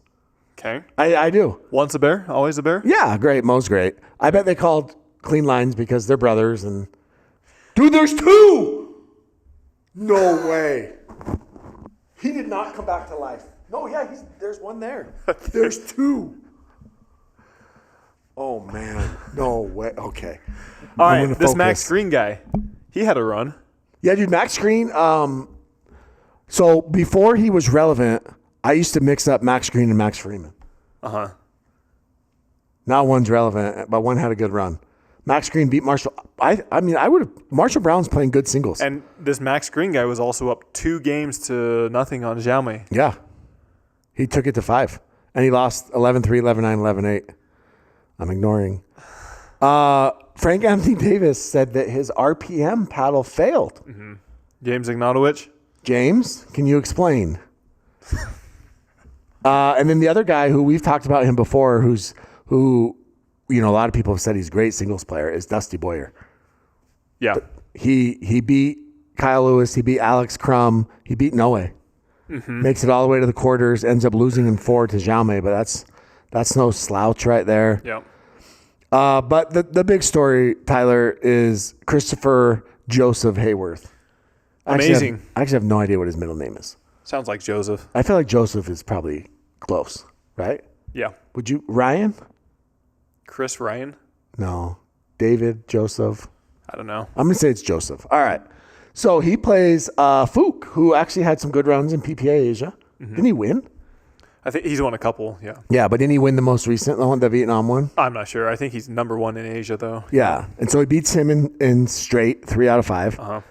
Okay. I do. Once a bear, always a bear? Yeah, great. Mo's great. I bet they called clean lines because they're brothers. And dude, there's two. No way. He did not come back to life. No, yeah, there's one there. There's two. Oh, man. No way. Okay. All right, this Max Green guy, he had a run. Yeah, dude, Max Green. So before he was relevant, I used to mix up Max Green and Max Freeman. Uh-huh. Now one's relevant, but one had a good run. Max Green beat Marshall. I mean, Marshall Brown's playing good singles. And this Max Green guy was also up 2-0 on Xiaomi. Yeah. He took it to 5. And he lost 11-3, 11-9, 11-8. I'm ignoring. Frank Anthony Davis said that his RPM paddle failed. Mm-hmm. James Ignatowicz. James, can you explain? And then the other guy who we've talked about him before, who a lot of people have said he's a great singles player, is Dusty Boyer. Yeah. But he beat Kyle Lewis, he beat Alex Crum, he beat Noe. Mm-hmm. Makes it all the way to the quarters, ends up losing in 4 to Jaume, but that's no slouch right there. Yeah. But the big story, Tyler, is Christopher Joseph Hayworth. Amazing. I actually have no idea what his middle name is. Sounds like Joseph. I feel like Joseph is probably close, right? Yeah. Would you, Ryan? Chris Ryan? No. David, Joseph? I don't know. I'm going to say it's Joseph. All right. So he plays Fook, who actually had some good runs in PPA Asia. Mm-hmm. Didn't he win? I think he's won a couple, yeah. Yeah, but didn't he win the most recent, the Vietnam one? I'm not sure. I think he's number 1 in Asia, though. Yeah. And so he beats him in straight, 3 out of 5. Uh-huh.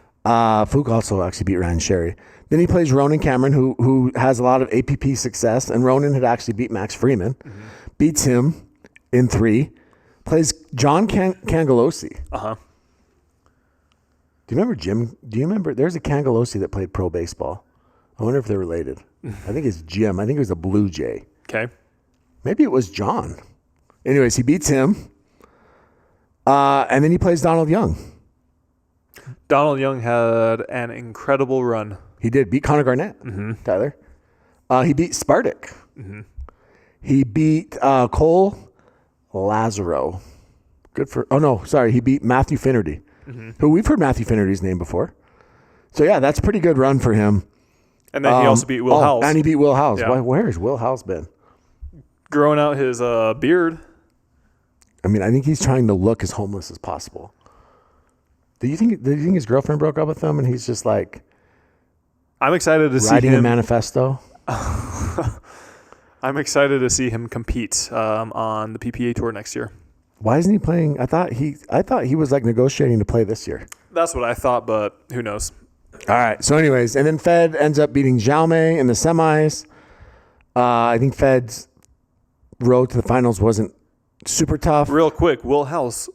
Fook also actually beat Ryan Sherry. Then he plays Ronan Cameron, who has a lot of APP success, and Ronan had actually beat Max Freeman. Mm-hmm. Beats him in 3. Plays John Cangelosi. Uh-huh. Do you remember Jim? Do you remember? There's a Cangelosi that played pro baseball. I wonder if they're related. I think it's Jim. I think it was a Blue Jay. Okay. Maybe it was John. Anyways, he beats him. And then he plays Donald Young. Donald Young had an incredible run. He did beat Connor Garnett, Tyler. He beat Spartak. He beat Cole Lazaro. He beat Matthew Finnerty, who we've heard Matthew Finnerty's name before. So, yeah, that's a pretty good run for him. And then he also beat Will Howes. And he beat Will Howes. Yeah. Where has Will Howes been? Growing out his beard. I mean, I think he's trying to look as homeless as possible. Do you think his girlfriend broke up with him and he's just like I'm excited to see writing him. a manifesto? I'm excited to see him compete on the PPA tour next year. Why isn't he playing? I thought he was like negotiating to play this year. That's what I thought, but who knows? All right. So, anyways, and then Fed ends up beating Jaume in the semis. I think Fed's road to the finals wasn't super tough. Real quick, Will House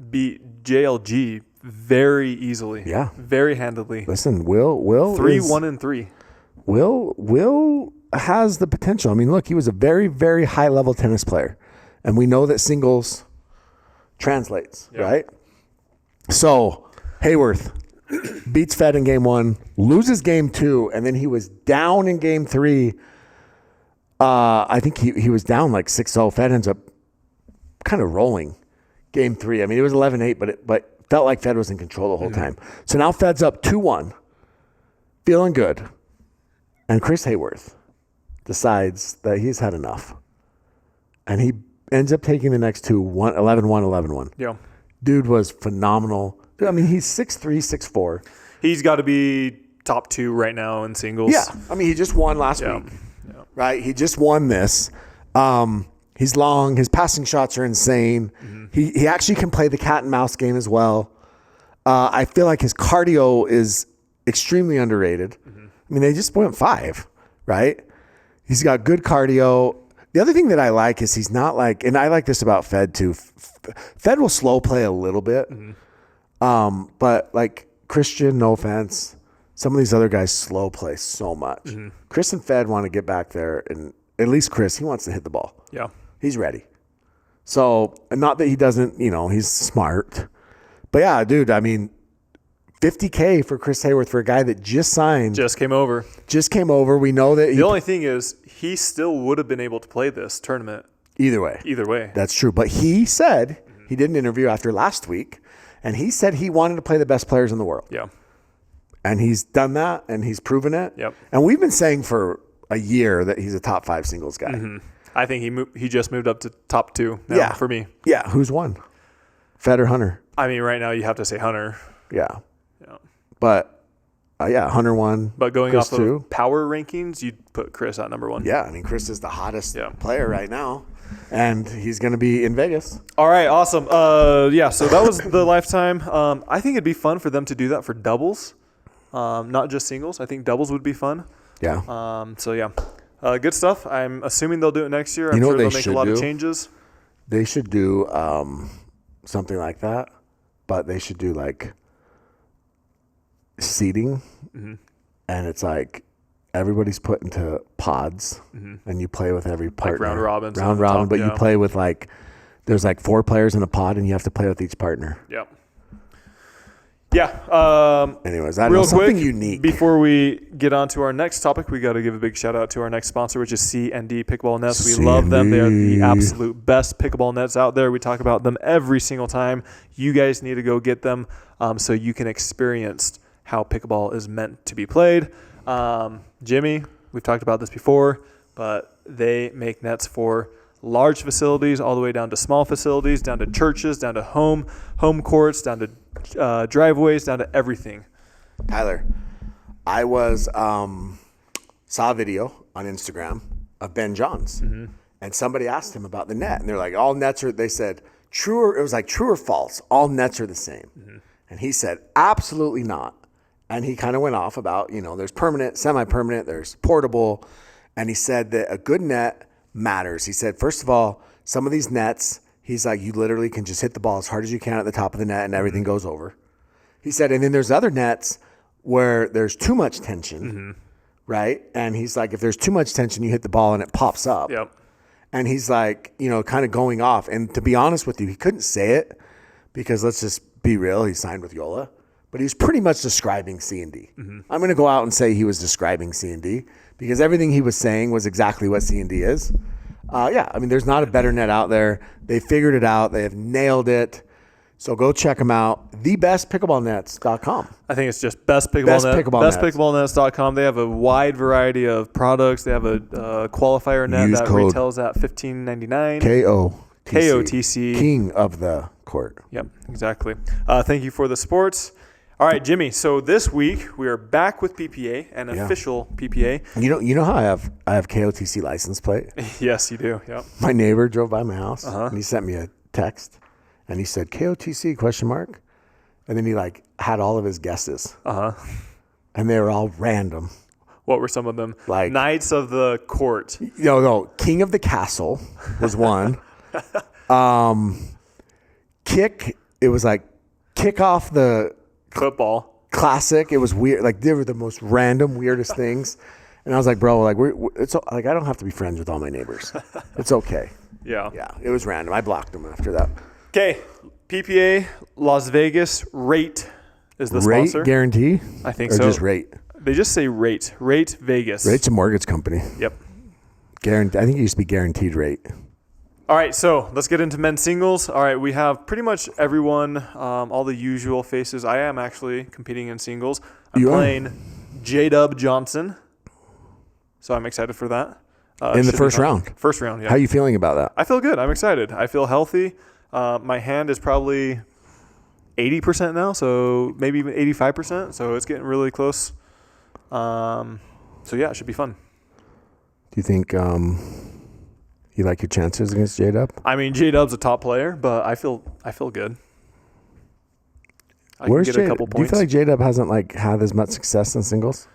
beat JLG very easily. Yeah. Very handedly. Listen, Will 3-1-3. Will has the potential. I mean, look, he was a very, very high level tennis player, and we know that singles translates, right? So Hayworth beats Fed in game 1, loses game 2, and then he was down in game 3. I think he was down like 6-0. Fed ends up kind of rolling game 3. I mean, it was 11-8, but felt like Fed was in control the whole time. So now Fed's up 2-1, feeling good. And Chris Hayworth decides that he's had enough. And he ends up taking the next two, 11-1, 11-1. Yeah. Dude was phenomenal. I mean, he's 6'3", 6'4". He's got to be top 2 right now in singles. Yeah. I mean, he just won last week. Yeah. Right? He just won this. He's long. His passing shots are insane. He actually can play the cat and mouse game as well. I feel like his cardio is extremely underrated. I mean, they just went 5, right? He's got good cardio. The other thing that I like is he's not like, and I like this about Fed too. Fed will slow play a little bit, but like Christian, no offense, some of these other guys slow play so much. Chris and Fed want to get back there, and at least Chris, he wants to hit the ball. Yeah, he's ready. So, not that he doesn't, he's smart, but yeah, dude. I mean, $50K for Chris Hayworth for a guy that just signed. Just came over. We know that the only thing is he still would have been able to play this tournament. Either way. That's true. But he said, he did an interview after last week, and he said he wanted to play the best players in the world. Yeah. And he's done that, and he's proven it. Yep. And we've been saying for a year that he's a top 5 singles guy. I think he just moved up to top 2 now for me. Yeah. Who's won? Fed or Hunter? I mean, right now you have to say Hunter. Yeah. But, Hunter won. But going Chris off of power rankings, you'd put Chris at number 1. Yeah, I mean, Chris is the hottest player right now, and he's going to be in Vegas. All right, awesome. So that was the LifeTime. I think it'd be fun for them to do that for doubles, not just singles. I think doubles would be fun. Yeah. Good stuff. I'm assuming they'll do it next year. I'm sure they'll make a lot of changes. They should do something like that, but they should do like seating, and it's like everybody's put into pods, and you play with every partner. Like round robin, but you play with like there's like 4 players in a pod, and you have to play with each partner. Yep. Yeah. Anyways, I know something unique. Before we get on to our next topic, we got to give a big shout out to our next sponsor, which is C&D Pickleball Nets. We love them. They are the absolute best pickleball nets out there. We talk about them every single time. You guys need to go get them so you can experience how pickleball is meant to be played. Jimmy, we've talked about this before, but they make nets for large facilities all the way down to small facilities, down to churches, down to home courts, down to driveways, down to everything. Tyler, I was saw a video on Instagram of Ben Johns, and somebody asked him about the net, and they're like, all nets are, they said, true or false, all nets are the same. And he said, absolutely not. And he kind of went off about, there's permanent, semi-permanent, there's portable. And he said that a good net matters. He said, first of all, some of these nets, he's like, you literally can just hit the ball as hard as you can at the top of the net and everything goes over. He said, and then there's other nets where there's too much tension, right? And he's like, if there's too much tension, you hit the ball and it pops up. Yep. And he's like, kind of going off. And to be honest with you, he couldn't say it because let's just be real. He signed with Yola, but he was pretty much describing C&D. I'm going to go out and say he was describing C&D because everything he was saying was exactly what C&D is. There's not a better net out there. They figured it out. They have nailed it. So go check them out. TheBestPickleballNets.com. I think it's just bestpickleballnets.com. They have a wide variety of products. They have a qualifier net that retails at $15.99. KOTC. King of the court. Yep, exactly. Thank you for the sports. All right, Jimmy. So this week we are back with PPA, an official PPA. You know how I have KOTC license plate? Yes, you do. Yep. My neighbor drove by my house and he sent me a text. And he said, KOTC, ? And then he had all of his guesses. And they were all random. What were some of them? Like Knights of the Court. No. King of the Castle was one. Kick. It was kick off the football classic. It was weird. They were the most random, weirdest things. And I was like, bro, it's I don't have to be friends with all my neighbors. It's okay. Yeah. It was random. I blocked them after that. Okay, PPA Las Vegas rate is the sponsor. Rate guarantee? I think or so. Or just rate? They just say rate. Rate Vegas. Rate's a mortgage company. Yep. Guarantee. I think it used to be guaranteed rate. All right, so let's get into men's singles. All right, we have pretty much everyone, all the usual faces. I am actually competing in singles. I'm playing J-Dub Johnson, so I'm excited for that. In the first round? First round, yeah. How are you feeling about that? I feel good. I'm excited. I feel healthy. My hand is probably 80% now, so maybe even 85%. So it's getting really close. It should be fun. Do you think you like your chances against J-Dub? I mean, J-Dub's a top player, but I feel good. Where's can get a couple points. Do you feel like J-Dub hasn't had as much success in singles?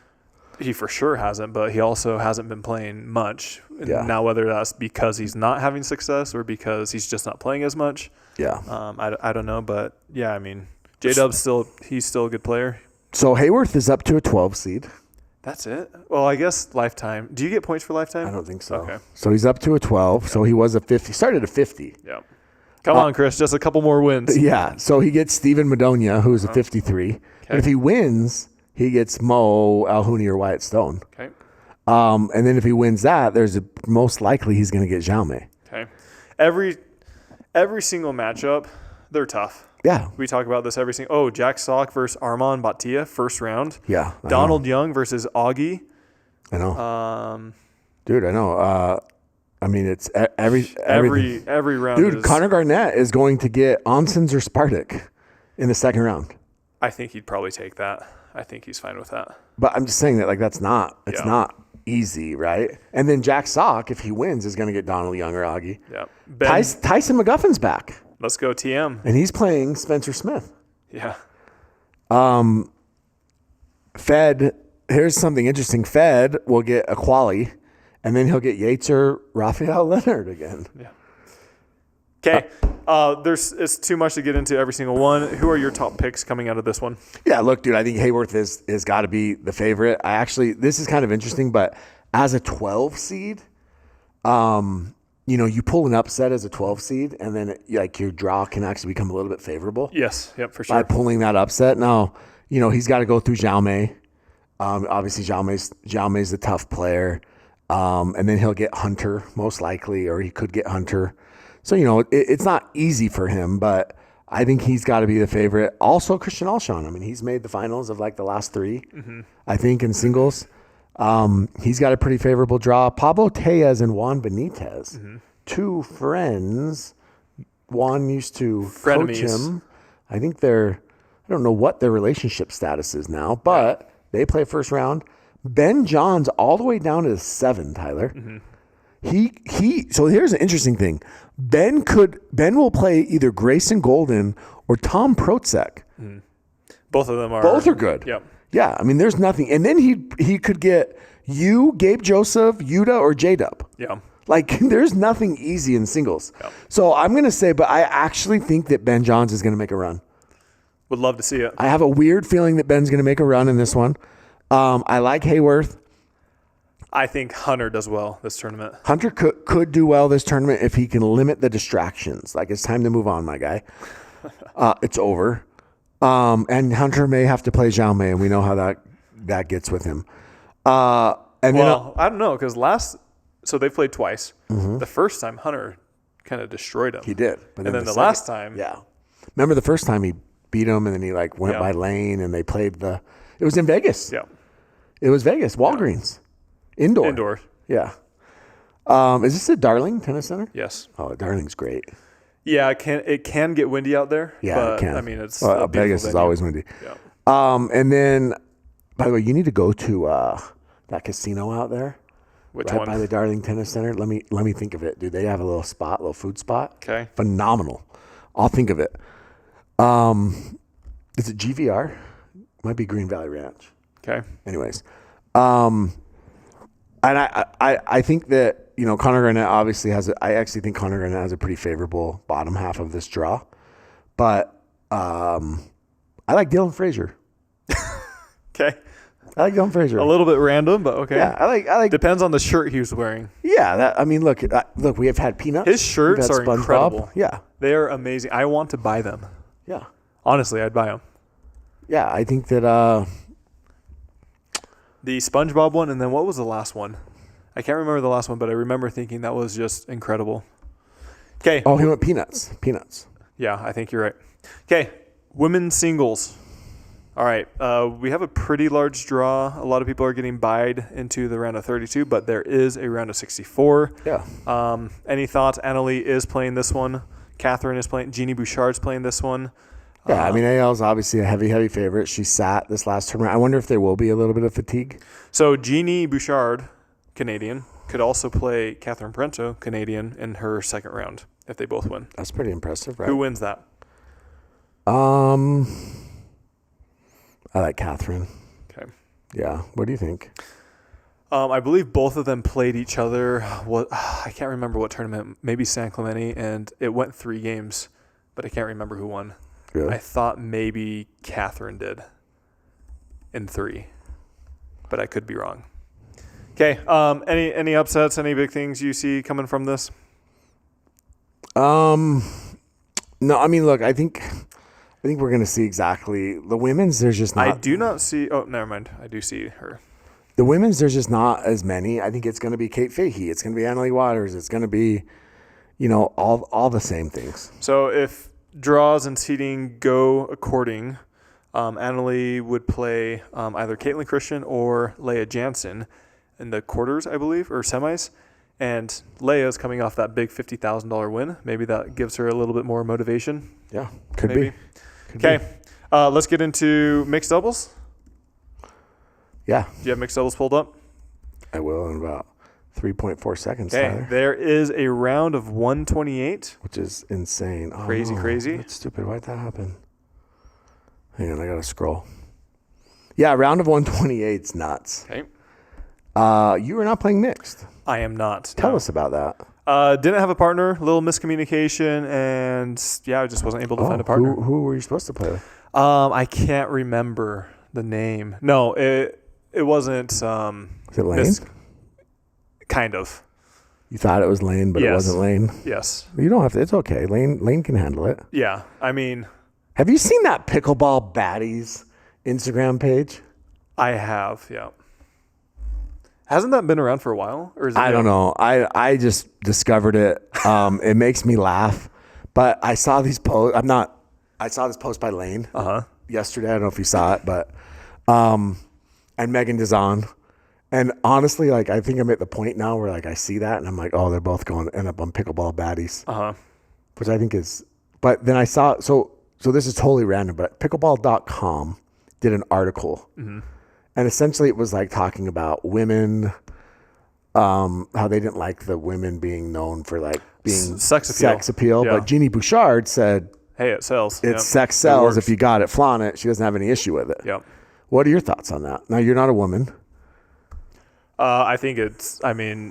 He for sure hasn't, but he also hasn't been playing much. Yeah. Now, whether that's because he's not having success or because he's just not playing as much, I don't know. But yeah, I mean, J-Dub's he's still a good player. So Hayworth is up to a 12 seed. That's it? Well, I guess LifeTime. Do you get points for LifeTime? I don't think so. Okay. So he's up to a 12. So he was a 50. He started at 50. Yeah. Come on, Chris. Just a couple more wins. Yeah. So he gets Steven Madonia, who's a 53. Okay. And if he wins, he gets Mo, Alhouni, or Wyatt Stone. Okay. And then if he wins that, most likely he's going to get Jaume. Okay. Every single matchup, they're tough. Yeah. We talk about this every single. Oh, Jack Sock versus Armand Bhatia, first round. Yeah. Donald Young versus Augie. I know. Dude, I know. I mean, it's every round. Dude, Connor Garnett is going to get Onsens or Spartak in the second round. I think he'd probably take that. I think he's fine with that. But I'm just saying that it's not easy, right? And then Jack Sock, if he wins, is going to get Donald Young or Augie. Yeah. Tyson McGuffin's back. Let's go TM. And he's playing Spencer Smith. Yeah. Fed, here's something interesting. Fed will get a quali, and then he'll get Yates or Raphael Leonard again. Yeah. Okay. It's too much to get into every single one. Who are your top picks coming out of this one? Yeah, look, dude, I think Hayworth is got to be the favorite. This is kind of interesting, but as a 12 seed, you pull an upset as a 12 seed, and then your draw can actually become a little bit favorable. Yes, yep, for sure. By pulling that upset. Now, he's got to go through Jaume. Obviously, Jaume's a tough player. And then he'll get Hunter, most likely, or he could get Hunter. So, it's not easy for him, but I think he's got to be the favorite. Also, Christian Alshon. I mean, he's made the finals of the last three, I think, in singles. He's got a pretty favorable draw. Pablo Tellez and Juan Benitez, two friends. Juan used to coach him. I think I don't know what their relationship status is now, but they play first round. Ben John's all the way down to 7, Tyler. So here's an interesting thing. Ben will play either Grayson Golden or Tom Protzek. Both of them are. Both are good. Yep. Yeah, I mean, there's nothing. And then he could get you, Gabe Joseph, Yuta, or J-Dub. Yeah. There's nothing easy in singles. Yep. So I'm going to say, but I actually think that Ben Johns is going to make a run. Would love to see it. I have a weird feeling that Ben's going to make a run in this one. I like Hayworth. I think Hunter does well this tournament. Hunter could do well this tournament if he can limit the distractions. Like, it's time to move on, my guy. It's over. And Hunter may have to play Zhao Mei, and we know how that gets with him. I don't know, because so they played twice. The first time, Hunter kind of destroyed him. He did. But then the last time. Yeah. Remember the first time he beat him, and then he went by lane, and they played it was in Vegas. Yeah. It was Vegas, Walgreens. Indoor. Indoor. Yeah. Is this at Darling Tennis Center? Yes. Oh, Darling's great. Yeah, it can get windy out there. Yeah, but, it can. I mean, it's Vegas is always windy. Yeah. And then, by the way, you need to go to that casino out there. Which right one? By the Darling Tennis Center. Let me think of it, dude. They have a little food spot. Okay. Phenomenal. I'll think of it. Is it GVR? Might be Green Valley Ranch. Okay. Anyways, and I think that, Conor Garnett obviously I actually think Conor Garnett has a pretty favorable bottom half of this draw. But I like Dylan Frazier. Okay. I like Dylan Frazier. A little bit random, but okay. Yeah, I like. Depends on the shirt he was wearing. Yeah, look, we have had Peanuts. His shirts are SpongeBob. incredible. Yeah. They are amazing. I want to buy them. Yeah. Honestly, I'd buy them. Yeah, I think that the SpongeBob one, and then what was the last one? I can't remember the last one, but I remember thinking that was just incredible. Okay. Oh, he went Peanuts. Peanuts. Yeah, I think you're right. Okay, women's singles. All right, we have a pretty large draw. A lot of people are getting buyed into the round of 32, but there is a round of 64. Yeah. Any thoughts? Annalie is playing this one. Catherine is playing. Jeannie Bouchard's playing this one. Yeah, I mean, AL's obviously a heavy favorite. She sat this last tournament. I wonder if there will be a little bit of fatigue. So Jeannie Bouchard, Canadian, could also play Catherine Parento, Canadian, in her second round if they both win. That's pretty impressive, right? Who wins that? I like Catherine. Okay. Yeah. What do you think? I believe both of them played each other. I can't remember what tournament. Maybe San Clemente, and it went 3 games, but I can't remember who won. Really? I thought maybe Catherine did in 3, but I could be wrong. Okay. Any upsets? Any big things you see coming from this? No. I mean, look. I think we're going to see exactly the women's. There's just not. I do not see. Oh, never mind. I do see her. The women's, there's just not as many. I think it's going to be Kate Fahey. It's going to be Annalie Waters. It's going to be, all the same things. So if draws and seeding go according, Annalie would play either Caitlin Christian or Leah Jansen in the quarters, I believe, or semis. And Leah's coming off that big $50,000 win. Maybe that gives her a little bit more motivation. Yeah, could Maybe. be. Okay, let's get into mixed doubles. Yeah. Do you have mixed doubles pulled up? I will in about 3.4 seconds, Okay, Tyler. there is a round of 128. Which is insane. Crazy. That's stupid. Why'd that happen? Hang on, I got to scroll. Yeah, round of 128 is nuts. Okay. You were not playing mixed. I am not. Tell us about that. Didn't have a partner, little miscommunication, and I just wasn't able to find a partner. Who were you supposed to play with? I can't remember the name. No, it wasn't. Was it Lane? Kind of. You thought it was Lane, but it wasn't Lane. Yes. You don't have to. It's okay. Lane can handle it. Yeah. I mean, have you seen that Pickleball Baddies Instagram page? I have. Yeah. Hasn't that been around for a while? Or is it I don't know. I just discovered it. It makes me laugh. But I saw these posts. I saw this post by Lane yesterday. I don't know if you saw it, but and Megan Dizon. And honestly, I think I'm at the point now where I see that and I'm like, oh, they're both going to end up on Pickleball Baddies. Which I think is, but then I saw, so this is totally random, but pickleball.com did an article. Mm-hmm. And essentially it was talking about women, how they didn't like the women being known for being sex appeal. Yeah. But Jeannie Bouchard said, hey, it sells. It's sex sells. If you got it, flaunt it. She doesn't have any issue with it. Yep. What are your thoughts on that? Now, you're not a woman. I think it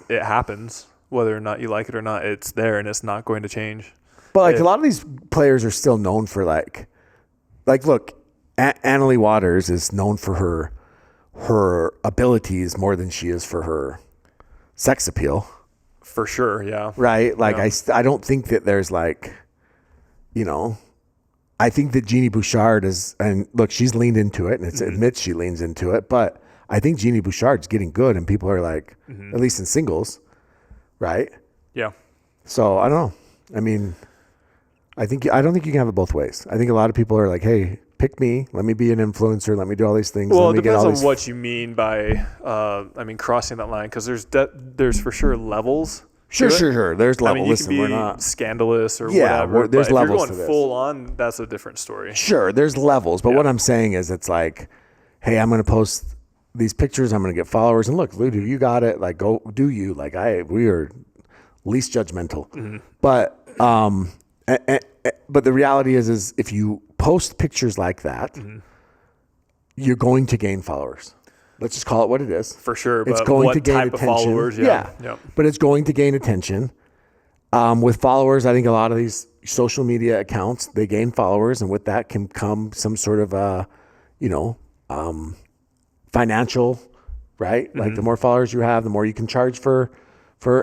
happens. Whether or not you like it or not, it's there and it's not going to change. But a lot of these players are still known for like, look, Annalie Waters is known for her abilities more than she is for her sex appeal. For sure, yeah. Right? Like, Yeah. I don't think that there's like, you know, I think that Jeannie Bouchard is, and look, she's leaned into it, and it admits she leans into it, but I think Jeannie Bouchard's getting good, and people are like, at least in singles, right? Yeah. So I don't know. I mean, I don't think you can have it both ways. I think a lot of people are like, hey, pick me, let me be an influencer, let me do all these things. Well, let me it depends get all on these what you mean by, crossing that line, because there's for sure levels. Sure. There's levels. I mean, you Listen, can we're be not scandalous or Yeah, whatever. there's but levels if to you're this. going full on, that's a different story. Sure, there's levels, but what I'm saying is it's like, hey, I'm going to post these pictures, I'm going to get followers, and look, Ludo, you got it. Like, go do you. Like, we are least judgmental. But but the reality is if you post pictures like that, you're going to gain followers. Let's just call it what it is. For sure, It's but going what to gain type attention. of followers? Yeah. But it's going to gain attention. With followers, I think a lot of these social media accounts, they gain followers, and with that can come some sort of financial, right? Like the more followers you have, the more you can charge for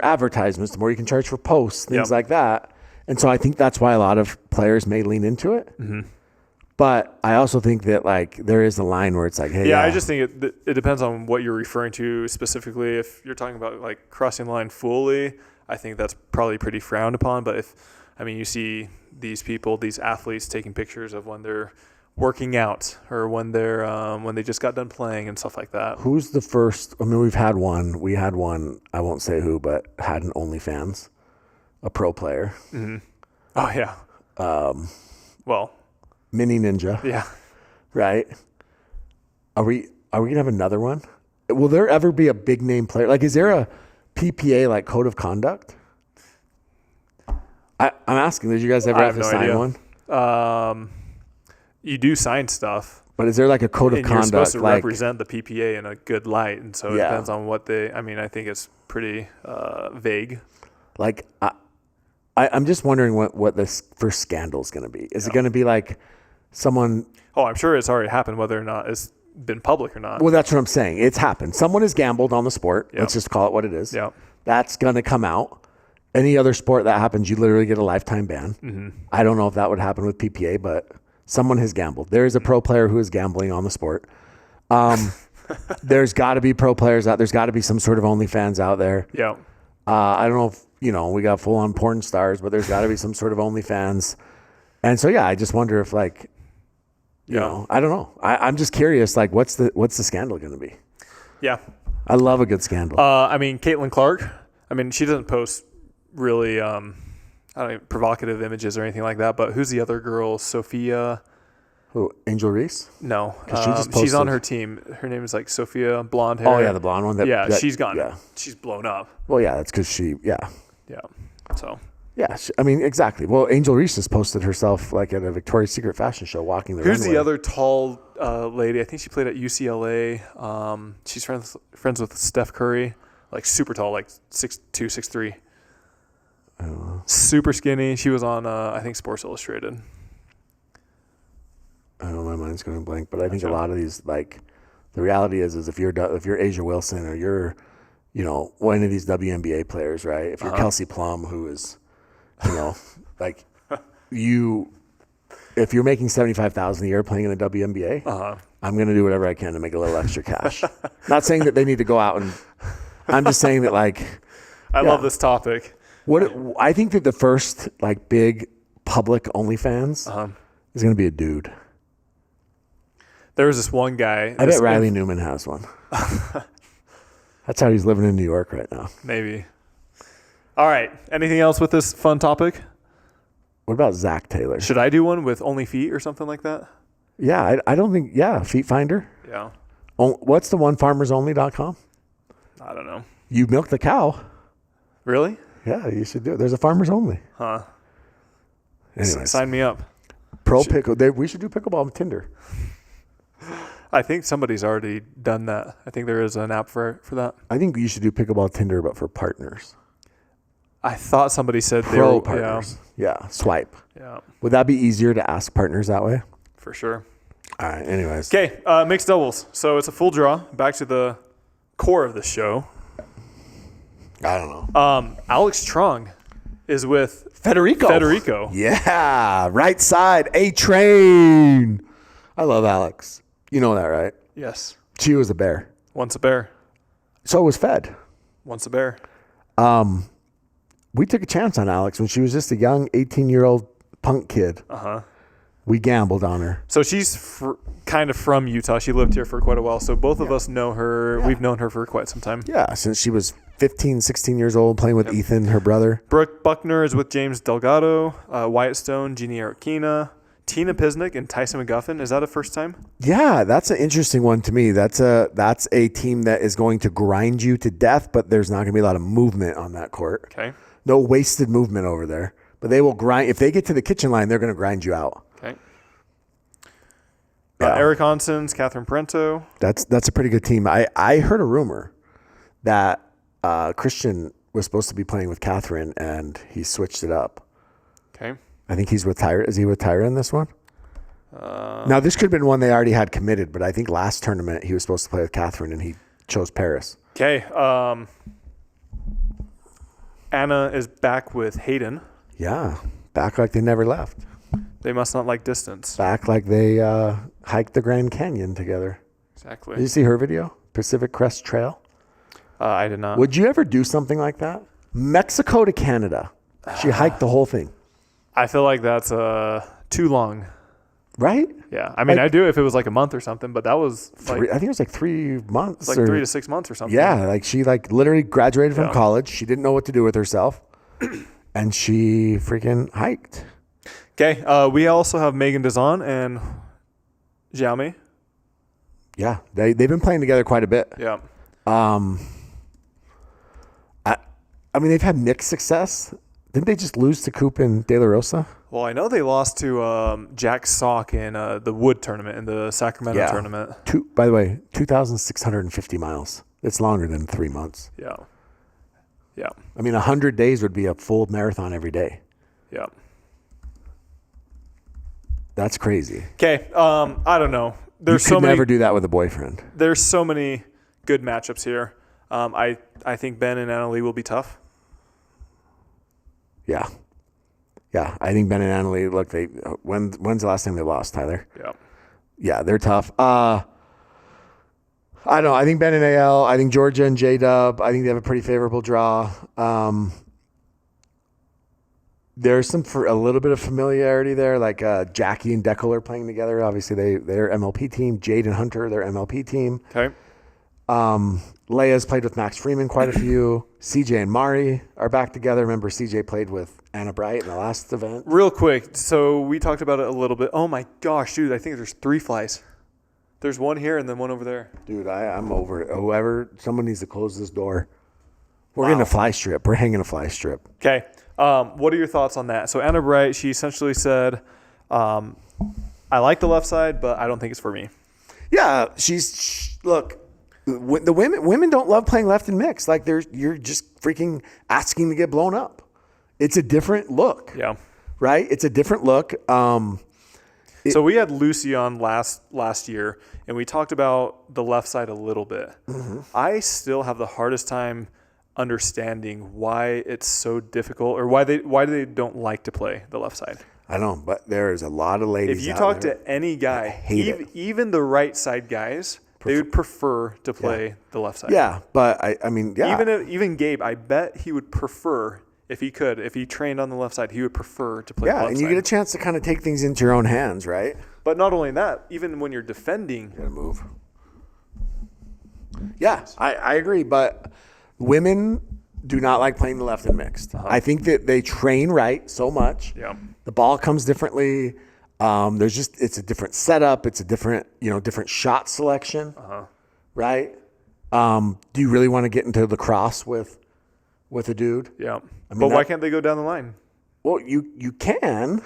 advertisements, the more you can charge for posts, things like that. And so I think that's why a lot of players may lean into it. But I also think that like there is a line where it's like, hey, I just think it depends on what you're referring to specifically. If you're talking about like crossing the line fully, I think that's probably pretty frowned upon. But you see these people, these athletes taking pictures of when they're working out or when they're when they just got done playing and stuff like that. Who's the first? I mean, we had one. I won't say who, but had an OnlyFans, a pro player. Oh yeah. Well. Mini Ninja. Yeah. Right. Are we gonna have another one? Will there ever be a big name player? Like, is there a PPA like code of conduct? I'm asking. Did you guys ever have to sign one? You do sign stuff, but is there like a code of and conduct? You're supposed to like, represent the PPA in a good light, and so it depends on what they. I think it's pretty vague. Like, I'm just wondering what this first scandal is going to be. Is it going to be like someone? Oh, I'm sure it's already happened, whether or not it's been public or not. Well, that's what I'm saying. It's happened. Someone has gambled on the sport. Yep. Let's just call it what it is. Yeah. That's going to come out. Any other sport that happens, you literally get a lifetime ban. I don't know if that would happen with PPA, but someone has gambled. There is a pro player who is gambling on the sport. There's got to be pro players out. There's got to be some sort of OnlyFans out there. Yeah. I don't know if, we got full on porn stars, but there's got to be some sort of OnlyFans. And so, I just wonder if like, you know, I don't know. I'm just curious, like what's the scandal going to be? Yeah. I love a good scandal. Caitlin Clark, she doesn't post really, provocative images or anything like that, but who's the other girl? Sophia? Who, Angel Reese? No. She she's on her team. Her name is like Sophia, blonde hair. Oh yeah, the blonde one. She's gone. Yeah. She's blown up. Well, yeah, that's because Yeah. So. Yeah, exactly. Well, Angel Reese has posted herself like at a Victoria's Secret fashion show walking the runway. Who's the other tall lady? I think she played at UCLA. She's friends with Steph Curry, like super tall, like 6'2", 6'3". I don't know. Super skinny. She was on I think Sports Illustrated. I don't know, my mind's going blank, but I think a lot of these, like, the reality is if you're Asia Wilson or you're, one of these WNBA players, right? If you're Kelsey Plum, who is, like, if you're making $75,000 a year playing in the WNBA, I'm going to do whatever I can to make a little extra cash. Not saying that they need to go out and, I'm just saying that, like, I love this topic. I think that the first, like, big public OnlyFans is going to be a dude. There was this one guy. I bet Riley Newman has one. That's how he's living in New York right now. Maybe. All right. Anything else with this fun topic? What about Zach Taylor? Should I do one with only feet or something like that? Yeah, I don't think. Yeah, Feet Finder. Yeah. What's the one? FarmersOnly.com. I don't know. You milk the cow. Really? Yeah, you should do it. There's a Farmers Only. Huh. Anyways, sign me up. We should do pickleball on Tinder. I think somebody's already done that. I think there is an app for that. I think you should do pickleball Tinder, but for partners. I thought somebody said Pro partners. Yeah, swipe. Yeah. Would that be easier to ask partners that way? for sure. All right. Anyways. Okay, mixed doubles. So it's a full draw. Back to the core of the show. I don't know. Alex Trong is with Federico. Yeah. Right side. A-Train. I love Alex. You know that, right? Yes. She was a bear. Once a bear. So was Fed. Once a bear. We took a chance on Alex when she was just a young 18-year-old punk kid. Uh-huh. We gambled on her. So she's kind of from Utah. She lived here for quite a while. So both of us know her. Yeah. We've known her for quite some time. Yeah, since she was 15, 16 years old, playing with Ethan, her brother. Brooke Buckner is with James Delgado, Wyatt Stone, Jeannie Arquina, Tina Pisnick, and Tyson McGuffin. Is that a first time? Yeah, that's an interesting one to me. That's a team that is going to grind you to death, but there's not going to be a lot of movement on that court. Okay. No wasted movement over there. But they will grind. If they get to the kitchen line, they're going to grind you out. Okay. Yeah. Eric Onsens, Catherine Parento. That's a pretty good team. I heard a rumor that Christian was supposed to be playing with Catherine, and he switched it up. Okay. I think he's with Tyra. Is he with Tyra in this one? Now, this could have been one they already had committed, but I think last tournament he was supposed to play with Catherine, and he chose Paris. Okay. Anna is back with Hayden. Yeah. Back like they never left. They must not like distance. Back like they hiked the Grand Canyon together. Exactly. Did you see her video? Pacific Crest Trail? I did not. Would you ever do something like that? Mexico to Canada. She hiked the whole thing. I feel like that's too long. Right? Yeah. I mean, I'd do it if it was like a month or something, but that was like... I think it was like 3 months. It's like 3 to 6 months or something. Yeah. Like she literally graduated from college. She didn't know what to do with herself. And she freaking hiked. Okay. We also have Megan Dazan and Xiaomi. Yeah. They've been playing together quite a bit. Yeah. I mean, they've had mixed success. Didn't they just lose to Coop and De La Rosa? Well, I know they lost to Jack Sock in the Wood tournament, in the Sacramento tournament. By the way, 2,650 miles. It's longer than 3 months. Yeah. Yeah. I mean, 100 days would be a full marathon every day. Yeah. That's crazy. Okay. I don't know. You could never do that with a boyfriend. There's so many good matchups here. I think Ben and Annalie will be tough. Yeah. Yeah. I think Ben and Annalie, look, when's the last time they lost, Tyler? Yeah. Yeah, they're tough. I don't know. I think Ben and AL, I think Georgia and J-Dub, I think they have a pretty favorable draw. There's a little bit of familiarity there, like Jackie and Deckel are playing together. Obviously, they're MLP team. Jade and Hunter, their MLP team. Okay. Leia's played with Max Freeman quite a few. CJ and Mari are back together. Remember, CJ played with Anna Bright in the last event. Real quick, so we talked about it a little bit. Oh my gosh, dude, I think there's 3 flies. There's one here and then one over there. Dude, I'm over it. Someone needs to close this door. We're getting a fly strip. We're hanging a fly strip. Okay. What are your thoughts on that? So Anna Bright, she essentially said, I like the left side, but I don't think it's for me. Yeah, look, the women don't love playing left and mixed. Like you're just freaking asking to get blown up. It's a different look. Yeah. Right? It's a different look. So we had Lucy on last year, and we talked about the left side a little bit. Mm-hmm. I still have the hardest time understanding why it's so difficult, or why they don't like to play the left side. I know, but there's a lot of ladies. If you talk to any guy, even the right side guys, they would prefer to play the left side. Yeah, but I mean, yeah. Even Gabe, I bet he would prefer, if he trained on the left side, he would prefer to play the left side. Yeah, and you get a chance to kind of take things into your own hands, right? But not only that, even when you're defending. You gotta move. Yeah, I agree, but women do not like playing the left and mixed. Uh-huh. I think that they train right so much. Yeah. The ball comes differently. It's a different setup. It's a different shot selection. Uh-huh. Right? Do you really want to get into lacrosse with a dude? Yeah. I mean, but why can't they go down the line? Well, you can,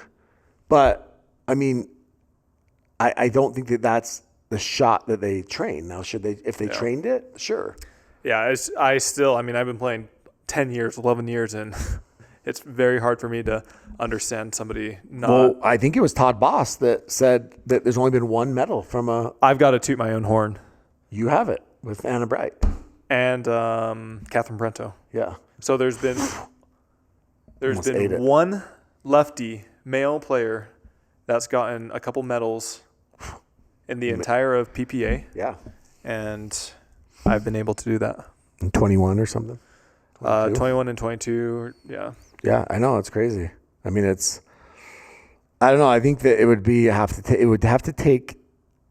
but I mean, I don't think that's the shot that they train. Now, should they, if they trained it, sure. Yeah, I've been playing 10 years, 11 years, and it's very hard for me to understand somebody not. Well, I think it was Todd Boss that said that there's only been one medal from a. I've got to toot my own horn. You have it with Anna Bright. And Catherine Brento. Yeah. So there's been one lefty male player that's gotten a couple medals in the entire of PPA. Yeah. And I've been able to do that. 21 or something. 21 and 22. Yeah. Yeah, I know, it's crazy. I mean, I don't know. I think that it would have to take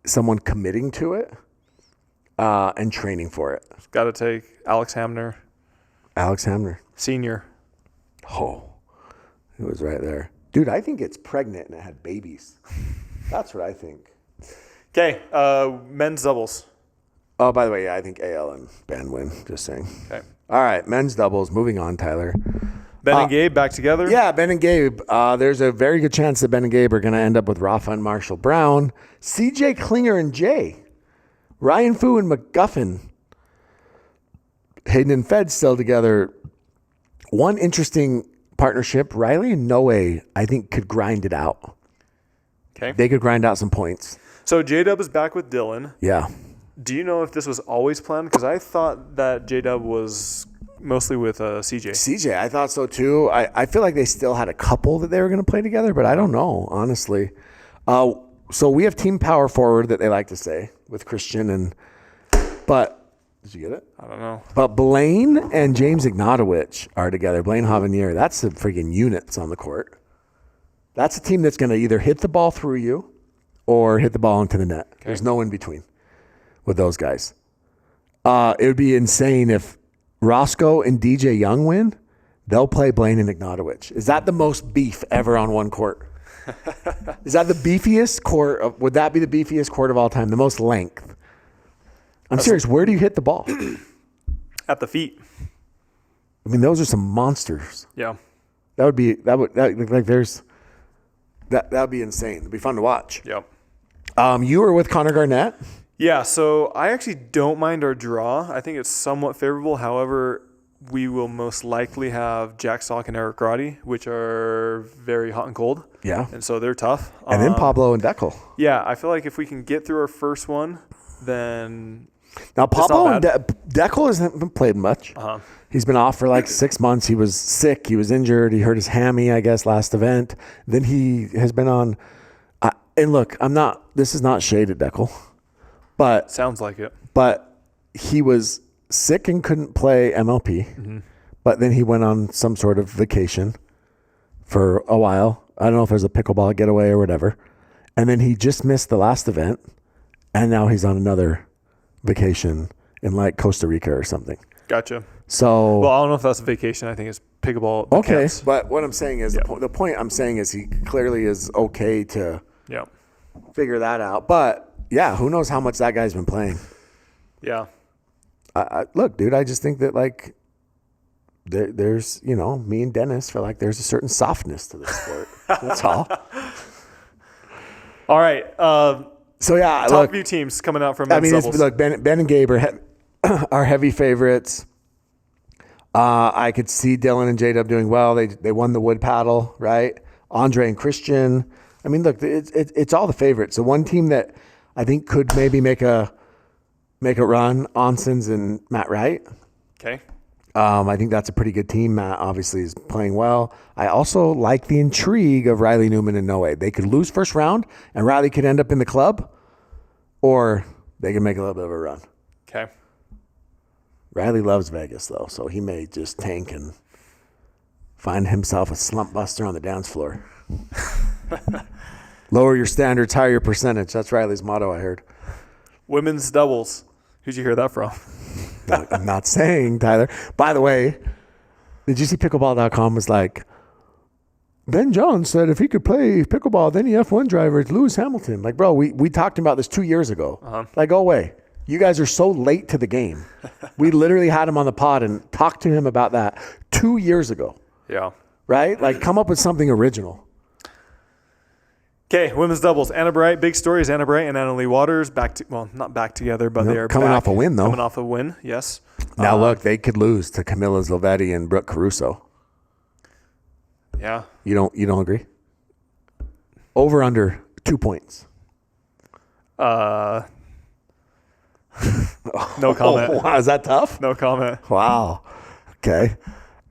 someone committing to it and training for it. Got to take Alex Hamner. Senior. Oh, it was right there. Dude, I think it's pregnant and it had babies. That's what I think. Okay, men's doubles. Oh, by the way, yeah, I think AL and Ben win. Just saying. Okay. All right, men's doubles. Moving on, Tyler. Ben and Gabe back together? Yeah, Ben and Gabe. There's a very good chance that Ben and Gabe are going to end up with Rafa and Marshall Brown, CJ Klinger and Jay, Ryan Fu and McGuffin, Hayden and Fed still together. One interesting partnership, Riley and Noe, I think could grind it out. Okay. They could grind out some points. So J-Dub is back with Dylan. Yeah. Do you know if this was always planned? Because I thought that J-Dub was mostly with CJ. CJ, I thought so too. I feel like they still had a couple that they were going to play together, but I don't know, honestly. So we have team power forward that they like to say with Christian but did you get it? I don't know. But Blaine and James Ignatowicz are together. Blaine Havanier, that's the freaking units on the court. That's a team that's going to either hit the ball through you or hit the ball into the net. Okay. There's no in between with those guys. It would be insane if Roscoe and DJ Young win. They'll play Blaine and Ignatowicz. Is that the most beef ever on one court? Is that the beefiest court? Would that be the beefiest court of all time? The most length? I'm serious. Where do you hit the ball? At the feet. I mean, those are some monsters. Yeah. That would be insane. It'd be fun to watch. Yep. You were with Connor Garnett. Yeah. So I actually don't mind our draw. I think it's somewhat favorable. However, we will most likely have Jack Sock and Eric Roddy, which are very hot and cold. Yeah. And so they're tough. And then Pablo and Deckel. Yeah. I feel like if we can get through our first one, then. Now, Pablo and Deckel hasn't played much. Uh-huh. He's been off for like 6 months. He was sick. He was injured. He hurt his hammy, I guess, last event. Then he has been on. And look, this is not shade at Deckel. But sounds like it. But he was sick and couldn't play MLP. Mm-hmm. But then he went on some sort of vacation for a while. I don't know if it was a pickleball getaway or whatever. And then he just missed the last event. And now he's on another vacation in like Costa Rica or something. Gotcha. So, well, I don't know if that's a vacation. I think it's pickleball. Okay, camps. But what I'm saying is the point I'm saying is he clearly is okay to figure that out. But yeah, who knows how much that guy's been playing? Yeah. Look, dude, I just think that like there's me and Dennis feel like there's a certain softness to this sport. That's all. All right. So yeah, top few teams coming out from men's doubles. Look, Ben and Gabe are heavy favorites. I could see Dylan and J-Dub doing well. They won the wood paddle, right? Andre and Christian. I mean, look, it's all the favorites. The one team that I think could maybe make a run, Onsens and Matt Wright. Okay. I think that's a pretty good team. Matt obviously is playing well. I also like the intrigue of Riley Newman and Noe. They could lose first round, and Riley could end up in the club, or they could make a little bit of a run. Okay. Riley loves Vegas, though, so he may just tank and find himself a slump buster on the dance floor. Lower your standards, higher your percentage. That's Riley's motto, I heard. Women's doubles. Who'd you hear that from? I'm not saying, Tyler. By the way, did you see pickleball.com was like, Ben Jones said if he could play pickleball, then the F1 driver is Lewis Hamilton. Like, bro, we talked about this 2 years ago. Uh-huh. Like, go away. You guys are so late to the game. We literally had him on the pod and talked to him about that 2 years ago. Yeah. Right? Like, come up with something original. Okay, women's doubles. Anna Bright, big story is Anna Bright and Annalie Waters not back together, but they are coming off a win, though. Coming off a win, yes. Now, look, they could lose to Camilla Zlovetti and Brooke Caruso. Yeah. You don't agree? Over under 2 points. No comment. Oh, wow, is that tough? No comment. Wow. Okay.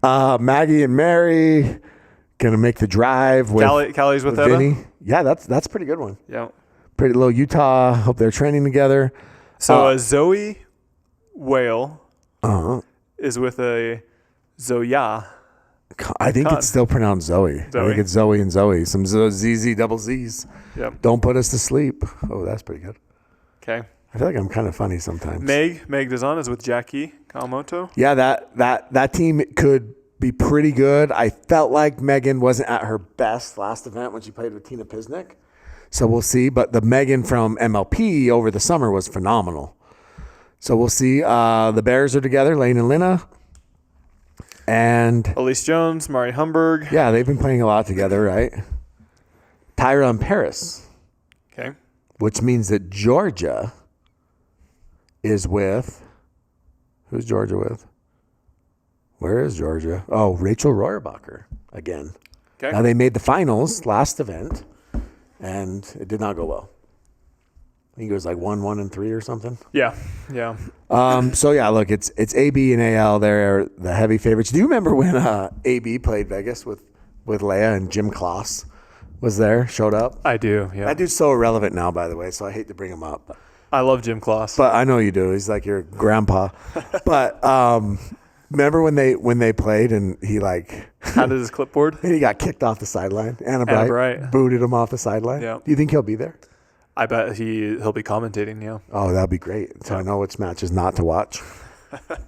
Maggie and Mary gonna make the drive with Callie's with Vinny. Eva? Yeah, that's a pretty good one. Yeah. Pretty little Utah. Hope they're training together. So Zoe Whale Uh-huh. is with a Zoya. I think Con. it's still pronounced Zoe. I think it's Zoe and Zoe. Some ZZ double Z's. Yep. Don't put us to sleep. Oh, that's pretty good. Okay. I feel like I'm kind of funny sometimes. Meg Dazan is with Jackie Kawamoto. Yeah, that team could be pretty good. I felt like Megan wasn't at her best last event when she played with Tina Pisnik. So we'll see. But the Megan from MLP over the summer was phenomenal. So we'll see. The Bears are together, Lane and Lina. And Elise Jones, Mari Humberg. yeah, they've been playing a lot together, right? Tyra and Paris, Okay. which means that Georgia is with. Who's Georgia with? Where is Georgia? Oh, Rachel Rohrbacher again. Okay. Now they made the finals last event, and it did not go well. I think it was like 1-1-3 or something. Yeah. So yeah, look, it's AB and AL. They're the heavy favorites. Do you remember when AB played Vegas with Leia and Jim Kloss was there, showed up? I do. Yeah. That dude's so irrelevant now, by the way, so I hate to bring him up. I love Jim Kloss. But I know you do. He's like your grandpa. But remember when they played and he like handed his clipboard? and he got kicked off the sideline? Anna Bright booted him off the sideline. Yeah. Do you think he'll be there? I bet he'll be commentating. Yeah. Oh, that'd be great. So I know which matches not to watch.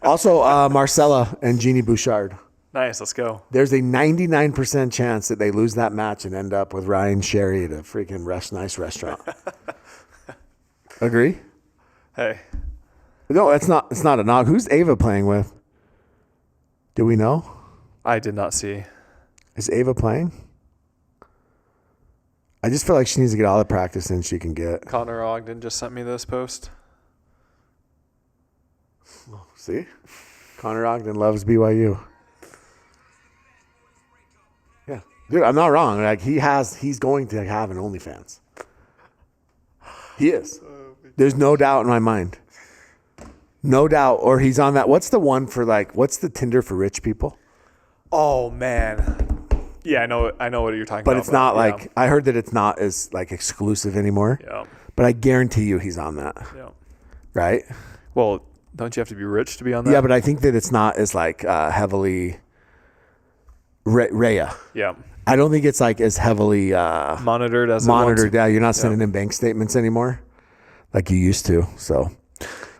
Also, Marcella and Jeannie Bouchard. Nice. Let's go. There's a 99% chance that they lose that match and end up with Ryan Sherry at a freaking nice restaurant. Agree? Hey. No, it's not a knock. Who's Ava playing with? Do we know? I did not see. Is Ava playing? I just feel like she needs to get all the practice in she can get. Connor Ogden just sent me this post. See? Connor Ogden loves BYU. Yeah. Dude, I'm not wrong. Like he's going to have an OnlyFans. He is. There's no doubt in my mind. No doubt. Or he's on that. What's the one for what's the Tinder for rich people? Oh man. Yeah, I know what you're talking about. But it's not I heard that it's not as exclusive anymore. Yeah. But I guarantee you he's on that. Yeah. Right? Well, don't you have to be rich to be on that? Yeah, but I think that it's not as heavily Rhea. Yeah. I don't think it's as heavily monitored as monitored. Yeah, you're not sending in bank statements anymore like you used to. So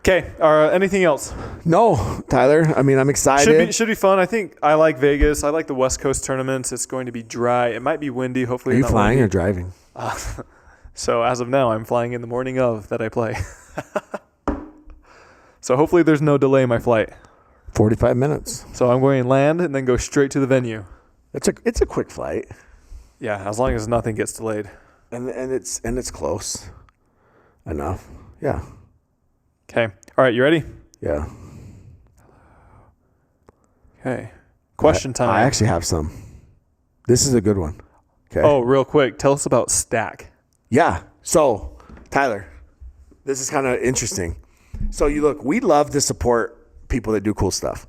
okay. Anything else? no, Tyler. I mean, I'm excited. Should be fun. I think I like Vegas. I like the West Coast tournaments. It's going to be dry. It might be windy. Hopefully, Are you not flying windy. or driving? So as of now, I'm flying in the morning of that I play. So hopefully there's no delay in my flight. 45 minutes. So I'm going to land and then go straight to the venue. It's a quick flight, Yeah, as long as nothing gets delayed. and it's close enough. Yeah, Okay. All right, you ready? yeah. Okay. Question time. I actually have some. This is a good one. Okay. Oh, real quick, tell us about Stack. Yeah. So, Tyler, this is kind of interesting. So we love to support people that do cool stuff.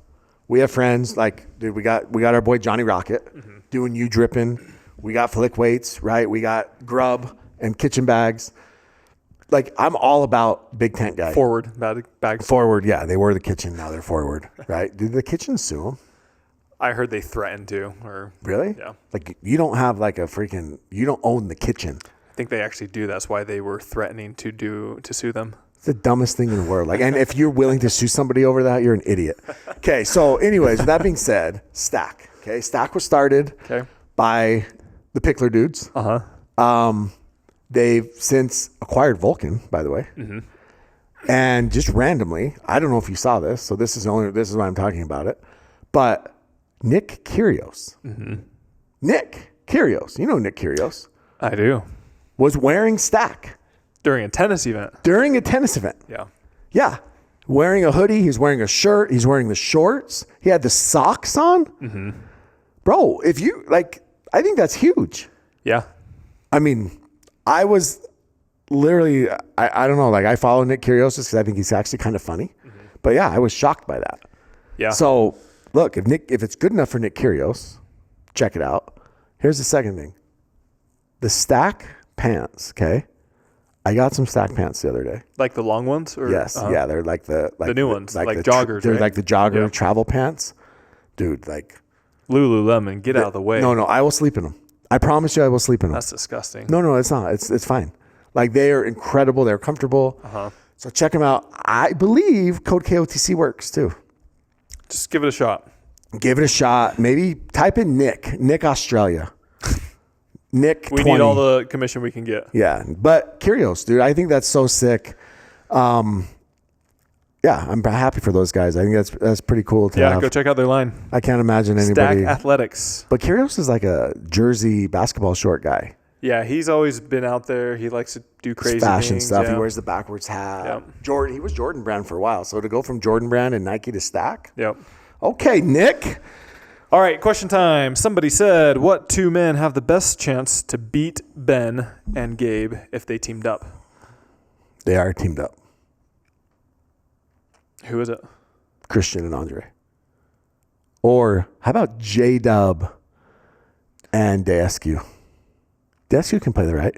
We have friends dude, we got our boy Johnny Rocket doing you dripping. We got Flick Weights, right? We got Grub and kitchen bags. I'm all about big tent guy. Forward bags. Forward, yeah. They were the kitchen, now they're forward, right? Did the kitchen sue them? I heard they threatened to. Or Really? Yeah. You don't have you don't own the kitchen. I think they actually do. That's why they were threatening to sue them. It's the dumbest thing in the world. And if you're willing to sue somebody over that, you're an idiot. Okay, so anyways, with that being said, Stack. Okay, Stack was started by the Picklr dudes. They've since acquired Vulcan, by the way. And just randomly, I don't know if you saw this, so this is why I'm talking about it. But Nick Kyrgios. Nick Kyrgios. You know Nick Kyrgios. I do. Was wearing Stack. During a tennis event. Yeah. Yeah. Wearing a hoodie. He's wearing a shirt. He's wearing the shorts. He had the socks on. Bro, if you I think that's huge. Yeah. I mean, I was literally, I don't know, like I follow Nick Kyrgios because I think he's actually kind of funny. Mm-hmm. But yeah, I was shocked by that. Yeah. So look, if it's good enough for Nick Kyrgios, check it out. Here's the second thing. The Stack pants, okay? I got some Stack pants the other day. Like the long ones? Or, yes, yeah, they're like the new ones, like the joggers, they're right? like the jogger travel pants. Dude, like Lululemon, get out of the way. No, I will sleep in them. I promise you I will sleep in them. That's disgusting. No, it's not. It's fine. Like they are incredible. They're comfortable. So check them out. I believe code KOTC works too. Just give it a shot. Give it a shot. Maybe type in Nick Australia. Nick, we 20. need all the commission we can get. Yeah, but Kyrgios, dude, I think that's so sick. Yeah, I'm happy for those guys. I think that's pretty cool to have. Go check out their line. I can't imagine anybody. Stack Athletics. But Kyrgios is like a Jersey basketball short guy. Yeah, he's always been out there. He likes to do crazy fashion things, stuff. Yeah. He wears the backwards hat. Yep. He was Jordan Brand for a while. So to go from Jordan Brand and Nike to Stack. Yep. Okay, Nick. All right, question time. Somebody said, what two men have the best chance to beat Ben and Gabe if they teamed up? They are teamed up. Who is it? Christian and Andre. Or how about J-Dub and Daskew? Daskew can play the right.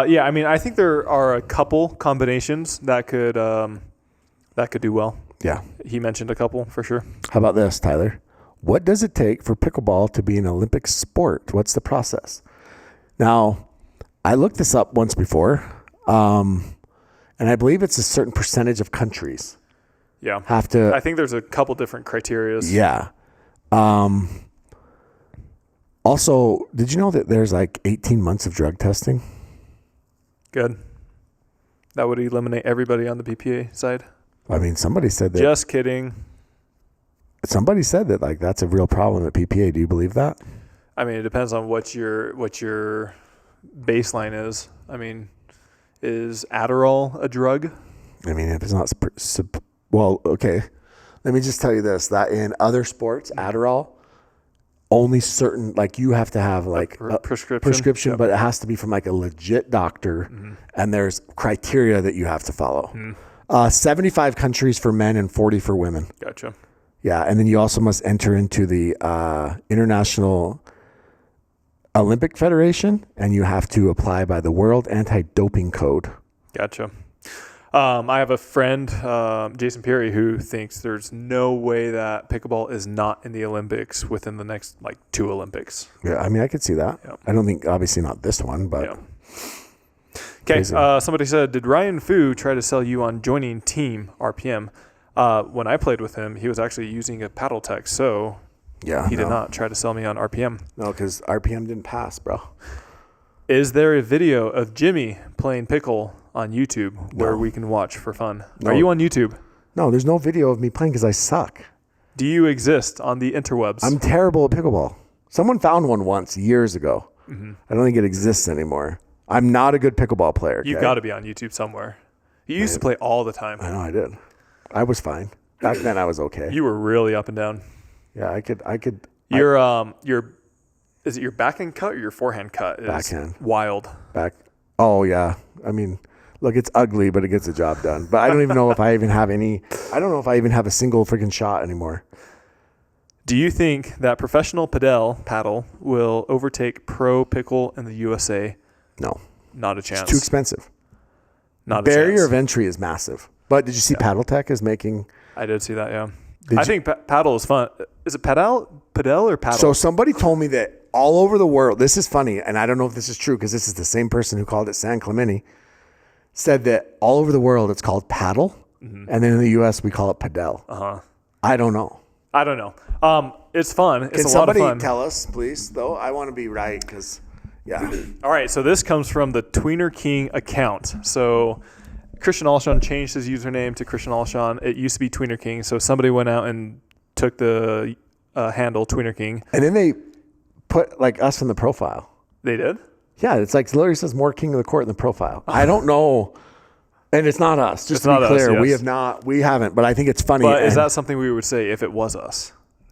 Yeah, I mean, I think there are a couple combinations that could do well. Yeah. He mentioned a couple for sure. How about this, Tyler? What does it take for pickleball to be an Olympic sport? What's the process? Now, I looked this up once before, and I believe it's a certain percentage of countries Yeah. have to. I think there's a couple different criterias. Yeah. Also, did you know that there's like 18 months of drug testing? Good. That would eliminate everybody on the PPA side. I mean, somebody said that. Just kidding. Somebody said that like that's a real problem at PPA. Do you believe that? I mean, it depends on what your baseline is. I mean, is Adderall a drug? I mean, if it's not well, okay. Let me just tell you this: that in other sports, Adderall only certain like you have to have like a prescription, yep. But it has to be from like a legit doctor, and there's criteria that you have to follow. 75 countries for men and 40 for women. Gotcha. Yeah, and then you also must enter into the International Olympic Federation, and you have to apply by the World Anti-Doping Code. Gotcha. I have a friend, Jason Perry, who thinks there's no way that pickleball is not in the Olympics within the next like 2 Olympics. Yeah, I mean, I could see that. Yep. I don't think, obviously not this one, but... Yeah. Okay, somebody said, did Ryan Fu try to sell you on joining Team RPM? When I played with him, he was actually using a paddle tech, so yeah, he did not try to sell me on RPM. No, because RPM didn't pass, bro. Is there a video of Jimmy playing pickle on YouTube where we can watch for fun? No. Are you on YouTube? No, there's no video of me playing because I suck. Do you exist on the interwebs? I'm terrible at pickleball. Someone found one once years ago. I don't think it exists anymore. I'm not a good pickleball player. Okay? You've got to be on YouTube somewhere. You used to play all the time. I know I did. I was fine. Back then I was okay. You were really up and down. Yeah, I could. Your is it your backhand cut or your forehand cut? Is backhand. Wild. Oh yeah. I mean, look, it's ugly, but it gets the job done. But I don't even know if I even have any. I don't know if I even have a single freaking shot anymore. Do you think that professional paddle will overtake pro pickle in the USA? No. Not a chance. It's too expensive. Not a Barrier chance. of entry is massive. But did you see Paddle Tech is making? I did see that, yeah. I think paddle is fun. Is it padel or paddle? So somebody told me that all over the world, this is funny, and I don't know if this is true because this is the same person who called it San Clemente, said that all over the world it's called paddle, and then in the U.S. we call it padel. I don't know. It's fun. It's Can a lot of fun. somebody tell us, please, though? I want to be right because, yeah. All right, so this comes from the Tweener King account. So Christian Alshon changed his username to Christian Alshon. It used to be Tweener King, so somebody went out and took the handle Tweener King. And then they put like us in the profile. They did? Yeah, it's like literally says more king of the court in the profile. I don't know. And it's not us. Just it's to be clear, yes. we haven't. But I think it's funny. But is that something we would say if it was us?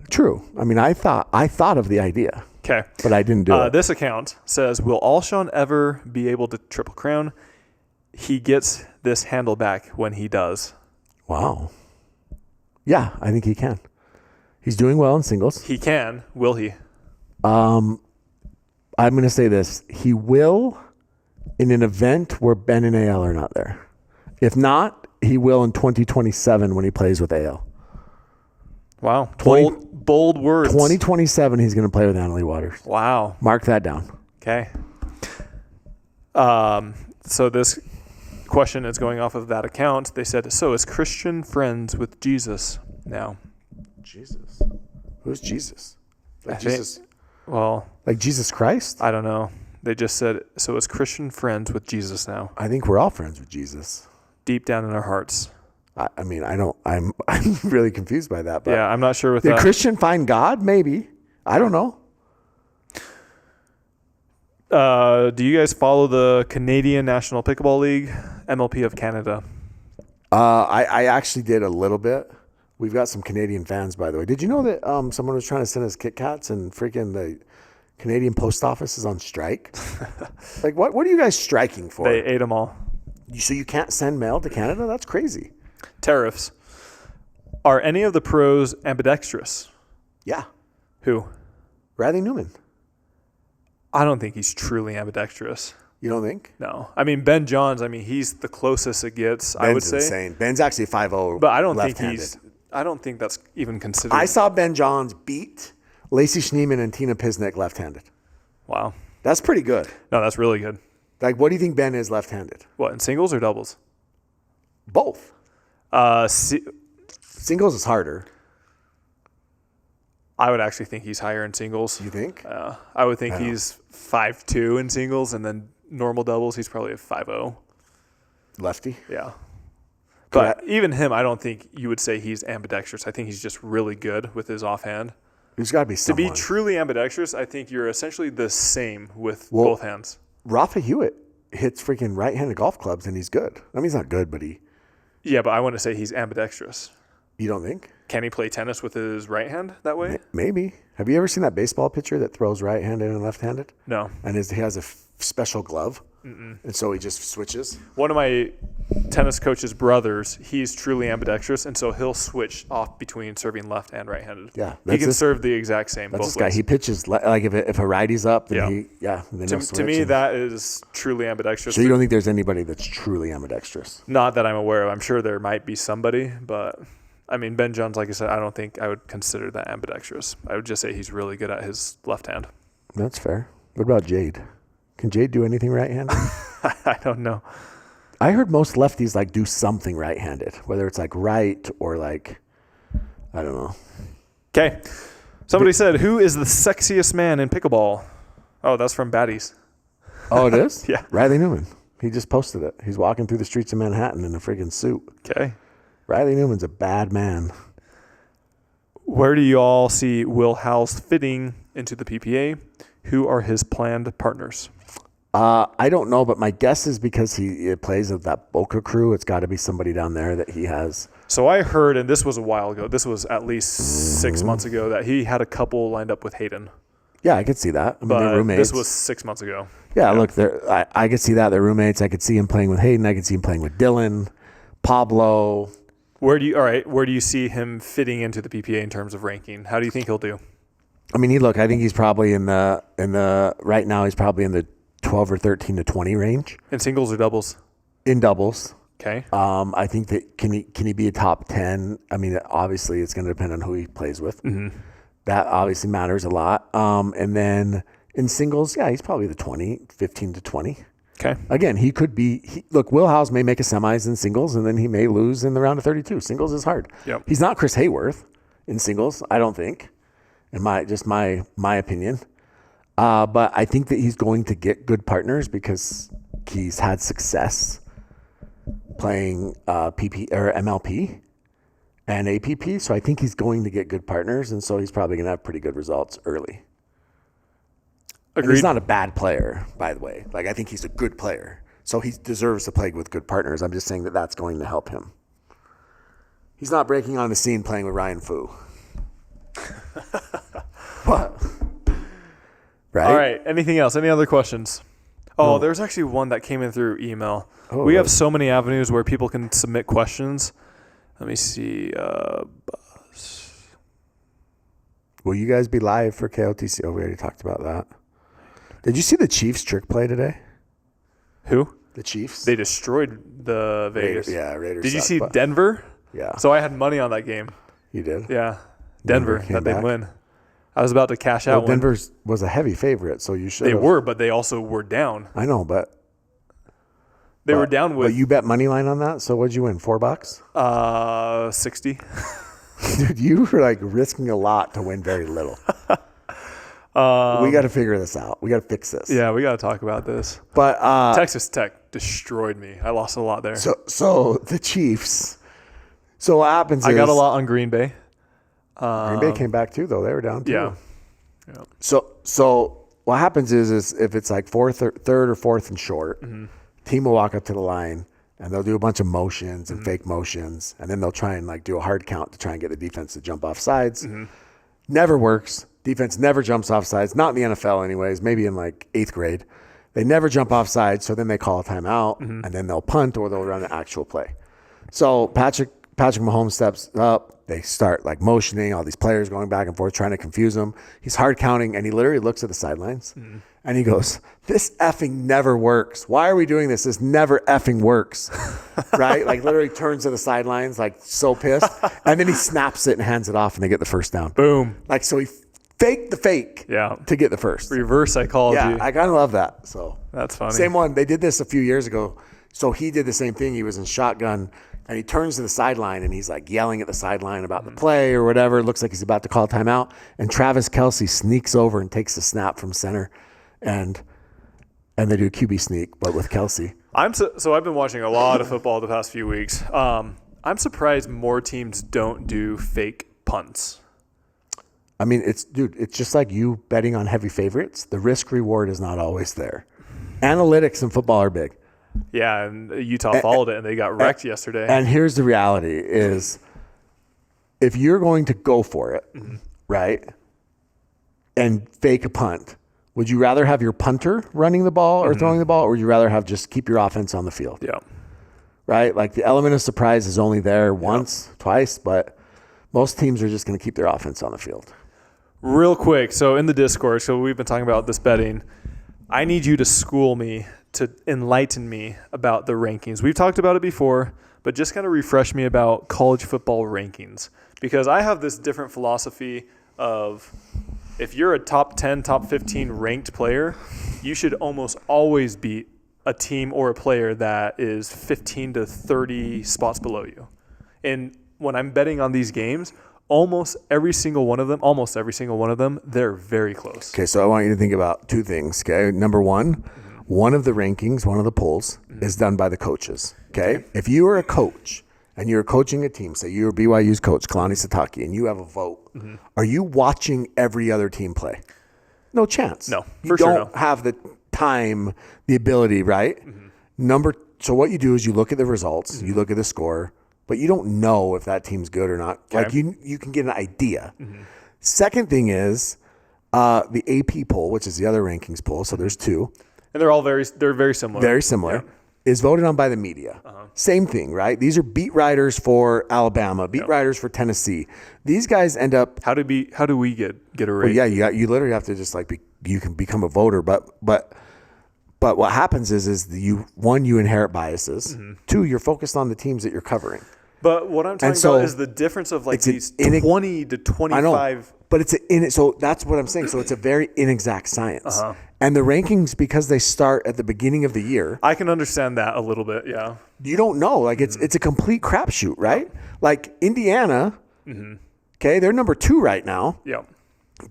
True. I mean, I thought of the idea. Okay. But I didn't do it. This account says, will Alshon ever be able to triple crown? He gets this handle back when he does. Wow. Yeah, I think he can. He's doing well in singles. He can. Will he? I'm going to say this. He will in an event where Ben and AL are not there. If not, he will in 2027 when he plays with AL. Wow. Bold words. 2027, he's going to play with Annalie Waters. Wow. Mark that down. Okay. So this question is going off of that account. They said, so is Christian friends with Jesus now? Jesus. Who's Jesus? Like Jesus? Well, like Jesus Christ? I don't know. They just said, so is Christian friends with Jesus now? I think we're all friends with Jesus. Deep down in our hearts. I mean, I'm really confused by that. But yeah, I'm not sure with did that. Christian find God? Maybe. I don't know. Do you guys follow the Canadian National Pickleball League, MLP of Canada? I actually did a little bit. We've got some Canadian fans, by the way. Did you know that someone was trying to send us Kit Kats and freaking the Canadian post office is on strike? Like, what are you guys striking for? They ate them all. So you can't send mail to Canada? That's crazy. Tariffs. Are any of the pros ambidextrous? Yeah. Who? Riley Newman. I don't think he's truly ambidextrous. You don't think? No. I mean, Ben Johns, he's the closest it gets, I would say. Ben's insane. Ben's actually 5'0", but I don't left-handed. I don't think that's even considered. I saw Ben Johns beat Lacey Schneeman and Tina Pisnik left-handed. Wow. That's pretty good. No, that's really good. Like, what do you think Ben is left-handed? What, in singles or doubles? Both. Singles is harder. I would actually think he's higher in singles. You think? I would think he's 5'2" in singles, and then normal doubles, he's probably a 5'0". Lefty? Yeah. But even him, I don't think you would say he's ambidextrous. I think he's just really good with his offhand. There's got to be someone. To be truly ambidextrous, I think you're essentially the same with both hands. Rafa Hewitt hits freaking right-handed golf clubs, and he's good. I mean, he's not good, but he... Yeah, but I want to say he's ambidextrous. You don't think? Can he play tennis with his right hand that way? Maybe. Have you ever seen that baseball pitcher that throws right-handed and left-handed? No. And he has a special glove, and so he just switches? One of my tennis coach's brothers, he's truly ambidextrous, and so he'll switch off between serving left and right-handed. Yeah. He can serve the exact same both both ways. ways. He pitches, like if a righty's up, then To me, that is truly ambidextrous. So you don't think there's anybody that's truly ambidextrous? Not that I'm aware of. I'm sure there might be somebody, but... Ben Johns, like I said, I don't think I would consider that ambidextrous. I would just say he's really good at his left hand. That's fair. What about Jade? Can Jade do anything right-handed? I don't know. I heard most lefties do something right-handed, whether it's right or I don't know. Okay. Somebody said, who is the sexiest man in pickleball? Oh, that's from Baddies. Oh, it is? Yeah. Riley Newman. He just posted it. He's walking through the streets of Manhattan in a friggin' suit. Okay. Riley Newman's a bad man. Where do you all see Will Howes fitting into the PPA? Who are his planned partners? I don't know, but my guess is because he plays with that Boca crew, it's got to be somebody down there that he has. So I heard, and this was a while ago, this was at least 6 months ago, that he had a couple lined up with Hayden. Yeah, I could see that. I mean, But they're roommates. this was 6 months ago. Yeah, look, I could see that. They're roommates. I could see him playing with Hayden. I could see him playing with Dylan, Pablo. Where do you see him fitting into the PPA in terms of ranking? How do you think he'll do? I mean, I think he's probably in the right now he's probably in the 12 or 13 to 20 range. In singles or doubles? In doubles. Okay. I think that can he be a top 10? I mean, obviously it's going to depend on who he plays with. Mm-hmm. That obviously matters a lot. And then in singles, yeah, he's probably the 15 to 20. Okay. Again, he could be. Will Howes may make a semis in singles, and then he may lose in the round of 32. Singles is hard. Yep. He's not Chris Hayworth in singles, I don't think, in my opinion. But I think that he's going to get good partners because he's had success playing PP or MLP and APP. So I think he's going to get good partners, and so he's probably going to have pretty good results early. And he's not a bad player, by the way. I think he's a good player. So he deserves to play with good partners. I'm just saying that that's going to help him. He's not breaking on the scene playing with Ryan Fu. What? Anything else? Any other questions? Oh, there's actually one that came in through email. Oh, we have so many avenues where people can submit questions. Let me see. Will you guys be live for KOTC? Oh, we already talked about that. Did you see the Chiefs trick play today? Who? The Chiefs. They destroyed the Vegas. Raiders. Did you see Denver? Yeah. So I had money on that game. You did? Yeah. Denver came that they'd back. win. I was about to cash out. Denver was a heavy favorite, so you should. They were, but they also were down. I know, but They were down with. But you bet money line on that. So what'd you win? $4? 60. Dude, you were like risking a lot to win very little. We got to figure this out. We got to fix this. Yeah, we got to talk about this. But Texas Tech destroyed me. I lost a lot there. So the Chiefs. So what happens? I got a lot on Green Bay. Green Bay came back too, though. They were down too. Yeah. So what happens is if it's like third or fourth and short, team will walk up to the line and they'll do a bunch of motions and fake motions, and then they'll try and like do a hard count to try and get the defense to jump off sides. Never works. Defense never jumps off sides. Not in the NFL, anyways. Maybe in like 8th grade, they never jump off sides. So then they call a timeout, and then they'll punt or they'll run an actual play. So Patrick Mahomes steps up. They start like motioning, all these players going back and forth, trying to confuse him. He's hard counting, and he literally looks at the sidelines and he goes, "This effing never works. Why are we doing this? This never effing works." Right? Like literally turns to the sidelines, like so pissed. And then he snaps it and hands it off, and they get the first down. Boom. Like, so he faked the fake to get the first. Reverse psychology. Yeah, I kind of love that. So that's funny. Same one. They did this a few years ago. So he did the same thing. He was in shotgun, and he turns to the sideline, and he's like yelling at the sideline about the play or whatever. It looks like he's about to call a timeout. And Travis Kelce sneaks over and takes the snap from center, and they do a QB sneak, but with Kelce. So I've been watching a lot of football the past few weeks. I'm surprised more teams don't do fake punts. I mean, it's just like you betting on heavy favorites. The risk reward is not always there. Analytics in football are big. Yeah, and Utah followed it, and they got wrecked yesterday. And here's the reality is if you're going to go for it, right, and fake a punt, would you rather have your punter running the ball or throwing the ball, or would you rather have just keep your offense on the field? Yeah. Right? Like the element of surprise is only there once, twice, but most teams are just going to keep their offense on the field. Real quick, so in the Discord, so we've been talking about this betting. I need you to school me, to enlighten me about the rankings. We've talked about it before, but just kind of refresh me about college football rankings. Because I have this different philosophy of if you're a top 10, top 15 ranked player, you should almost always beat a team or a player that is 15 to 30 spots below you. And when I'm betting on these games, almost every single one of them, they're very close. Okay, so I want you to think about two things. Okay, number one of the rankings, one of the polls is done by the coaches. Okay, if you are a coach and you're coaching a team, say you're BYU's coach, Kalani Sitake, and you have a vote, are you watching every other team play? No chance. No, you don't have the time, the ability, right? So what you do is you look at the results, you look at the score, but you don't know if that team's good or not. Okay. Like you can get an idea. Second thing is the AP poll, which is the other rankings poll. So there's two. And they're very similar. Very similar. Is voted on by the media. Same thing, right? These are beat writers for Alabama, beat writers for Tennessee. These guys end up. How do we get a rate? Well, yeah, you literally have to just like you can become a voter, but what happens is you inherit biases. Two, you're focused on the teams that you're covering. But what I'm talking about is the difference of like these 20 to 25. I know, but so that's what I'm saying. So it's a very inexact science. And the rankings, because they start at the beginning of the year. I can understand that a little bit, yeah. You don't know. Like it's a complete crapshoot, right? Like Indiana, okay, they're number 2 right now. Yeah.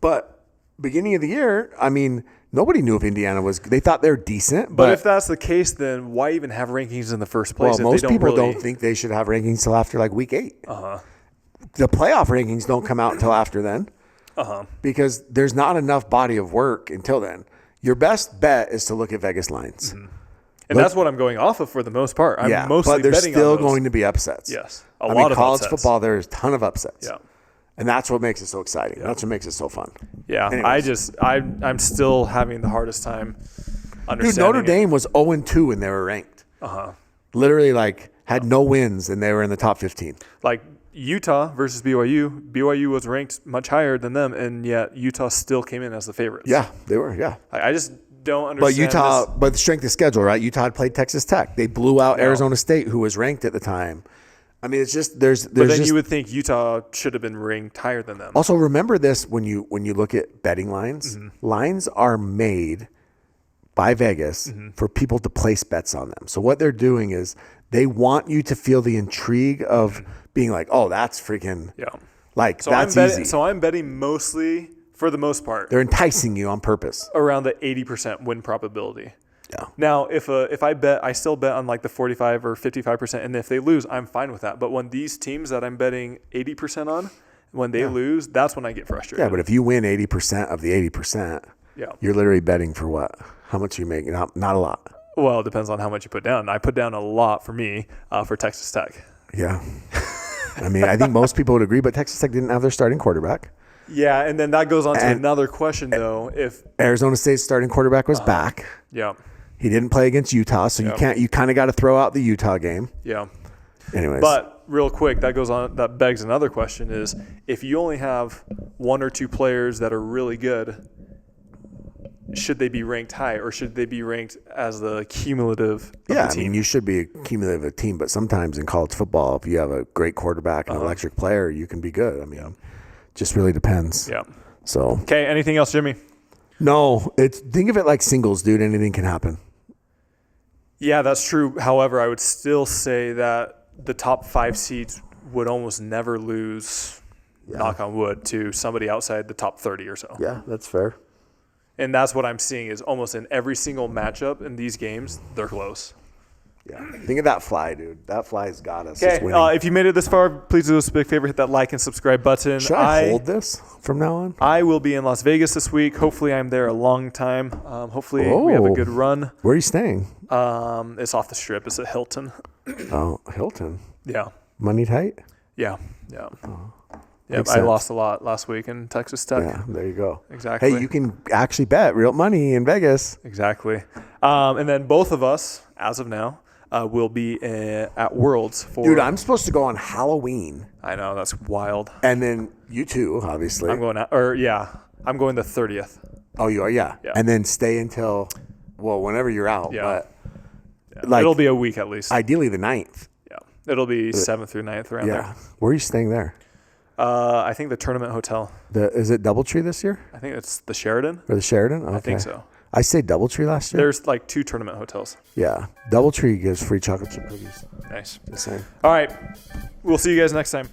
But beginning of the year, I mean, nobody knew if Indiana was. They thought they're decent. But if that's the case, then why even have rankings in the first place? Well, most people don't think they should have rankings till after like week 8. The playoff rankings don't come out until after then. Because there's not enough body of work until then. Your best bet is to look at Vegas lines. And that's what I'm going off of for the most part. Mostly but there's betting still on those. going to be upsets. Yes, I mean, college football, there's a ton of upsets. Yeah. And that's what makes it so exciting. Yeah. That's what makes it so fun. Yeah. Anyways. I'm still having the hardest time understanding. Dude, Notre Dame was 0-2 when they were ranked. Literally, like, had no wins, and they were in the top 15. Like, Utah versus BYU. BYU was ranked much higher than them, and yet Utah still came in as the favorites. Yeah, they were, yeah. I just don't understand. But the strength of schedule, right? Utah had played Texas Tech. They blew out Arizona State, who was ranked at the time. I mean, it's just there's. But then you would think Utah should have been ranked higher than them. Also, remember this when you look at betting lines. Lines are made by Vegas for people to place bets on them. So what they're doing is they want you to feel the intrigue of being like, oh, that's freaking like, so that's easy. So I'm betting mostly, for the most part. They're enticing you on purpose. Around the 80% win probability. Yeah. Now, if I bet, I still bet on like the 45 or 55%, and if they lose, I'm fine with that. But when these teams that I'm betting 80% on, when they lose, that's when I get frustrated. Yeah, but if you win 80% of the 80%, you're literally betting for what? How much are you making? Not a lot. Well, it depends on how much you put down. I put down a lot for me for Texas Tech. Yeah. I mean, I think most people would agree, but Texas Tech didn't have their starting quarterback. Yeah, and then that goes on to another question, though. If Arizona State's starting quarterback was back. Yeah. He didn't play against Utah, so you kind of got to throw out the Utah game. Yeah. Anyways. But real quick, that begs another question is, if you only have one or two players that are really good, should they be ranked high, or should they be ranked as the cumulative of the team? I mean, you should be a cumulative of a team, but sometimes in college football, if you have a great quarterback and an electric player, you can be good. I mean, just really depends. Yeah. So. Okay, anything else, Jimmy? No, think of it like singles, dude. Anything can happen. Yeah, that's true. However, I would still say that the top 5 seeds would almost never lose, knock on wood, to somebody outside the top 30 or so. Yeah, that's fair. And that's what I'm seeing is almost in every single matchup in these games, they're close. Yeah. Think of that fly, dude. That fly's got us. Okay, if you made it this far, please do us a big favor. Hit that like and subscribe button. Should I hold this from now on? I will be in Las Vegas this week. Hopefully, I'm there a long time. Hopefully, we have a good run. Where are you staying? It's off the Strip. It's at Hilton. Oh, Hilton. Yeah. Money tight? Yeah. Yeah. Yeah, I lost a lot last week in Texas Tech. Yeah, there you go. Exactly. Hey, you can actually bet real money in Vegas. Exactly. And then both of us, as of now, will be at Worlds for. Dude, I'm supposed to go on Halloween. I know, that's wild. And then you too, obviously. I'm going I'm going the 30th. Oh, you are, yeah. And then stay until, whenever you're out. Yeah. But like, it'll be a week at least. Ideally the 9th. Yeah, it'll be 7th through 9th around there. Where are you staying there? I think the Tournament Hotel. Is it Doubletree this year? I think it's the Sheridan. Or the Sheridan? Okay. I think so. I stayed Doubletree last year. There's like 2 tournament hotels. Yeah. Doubletree gives free chocolate chip cookies. Nice. The same. All right. We'll see you guys next time.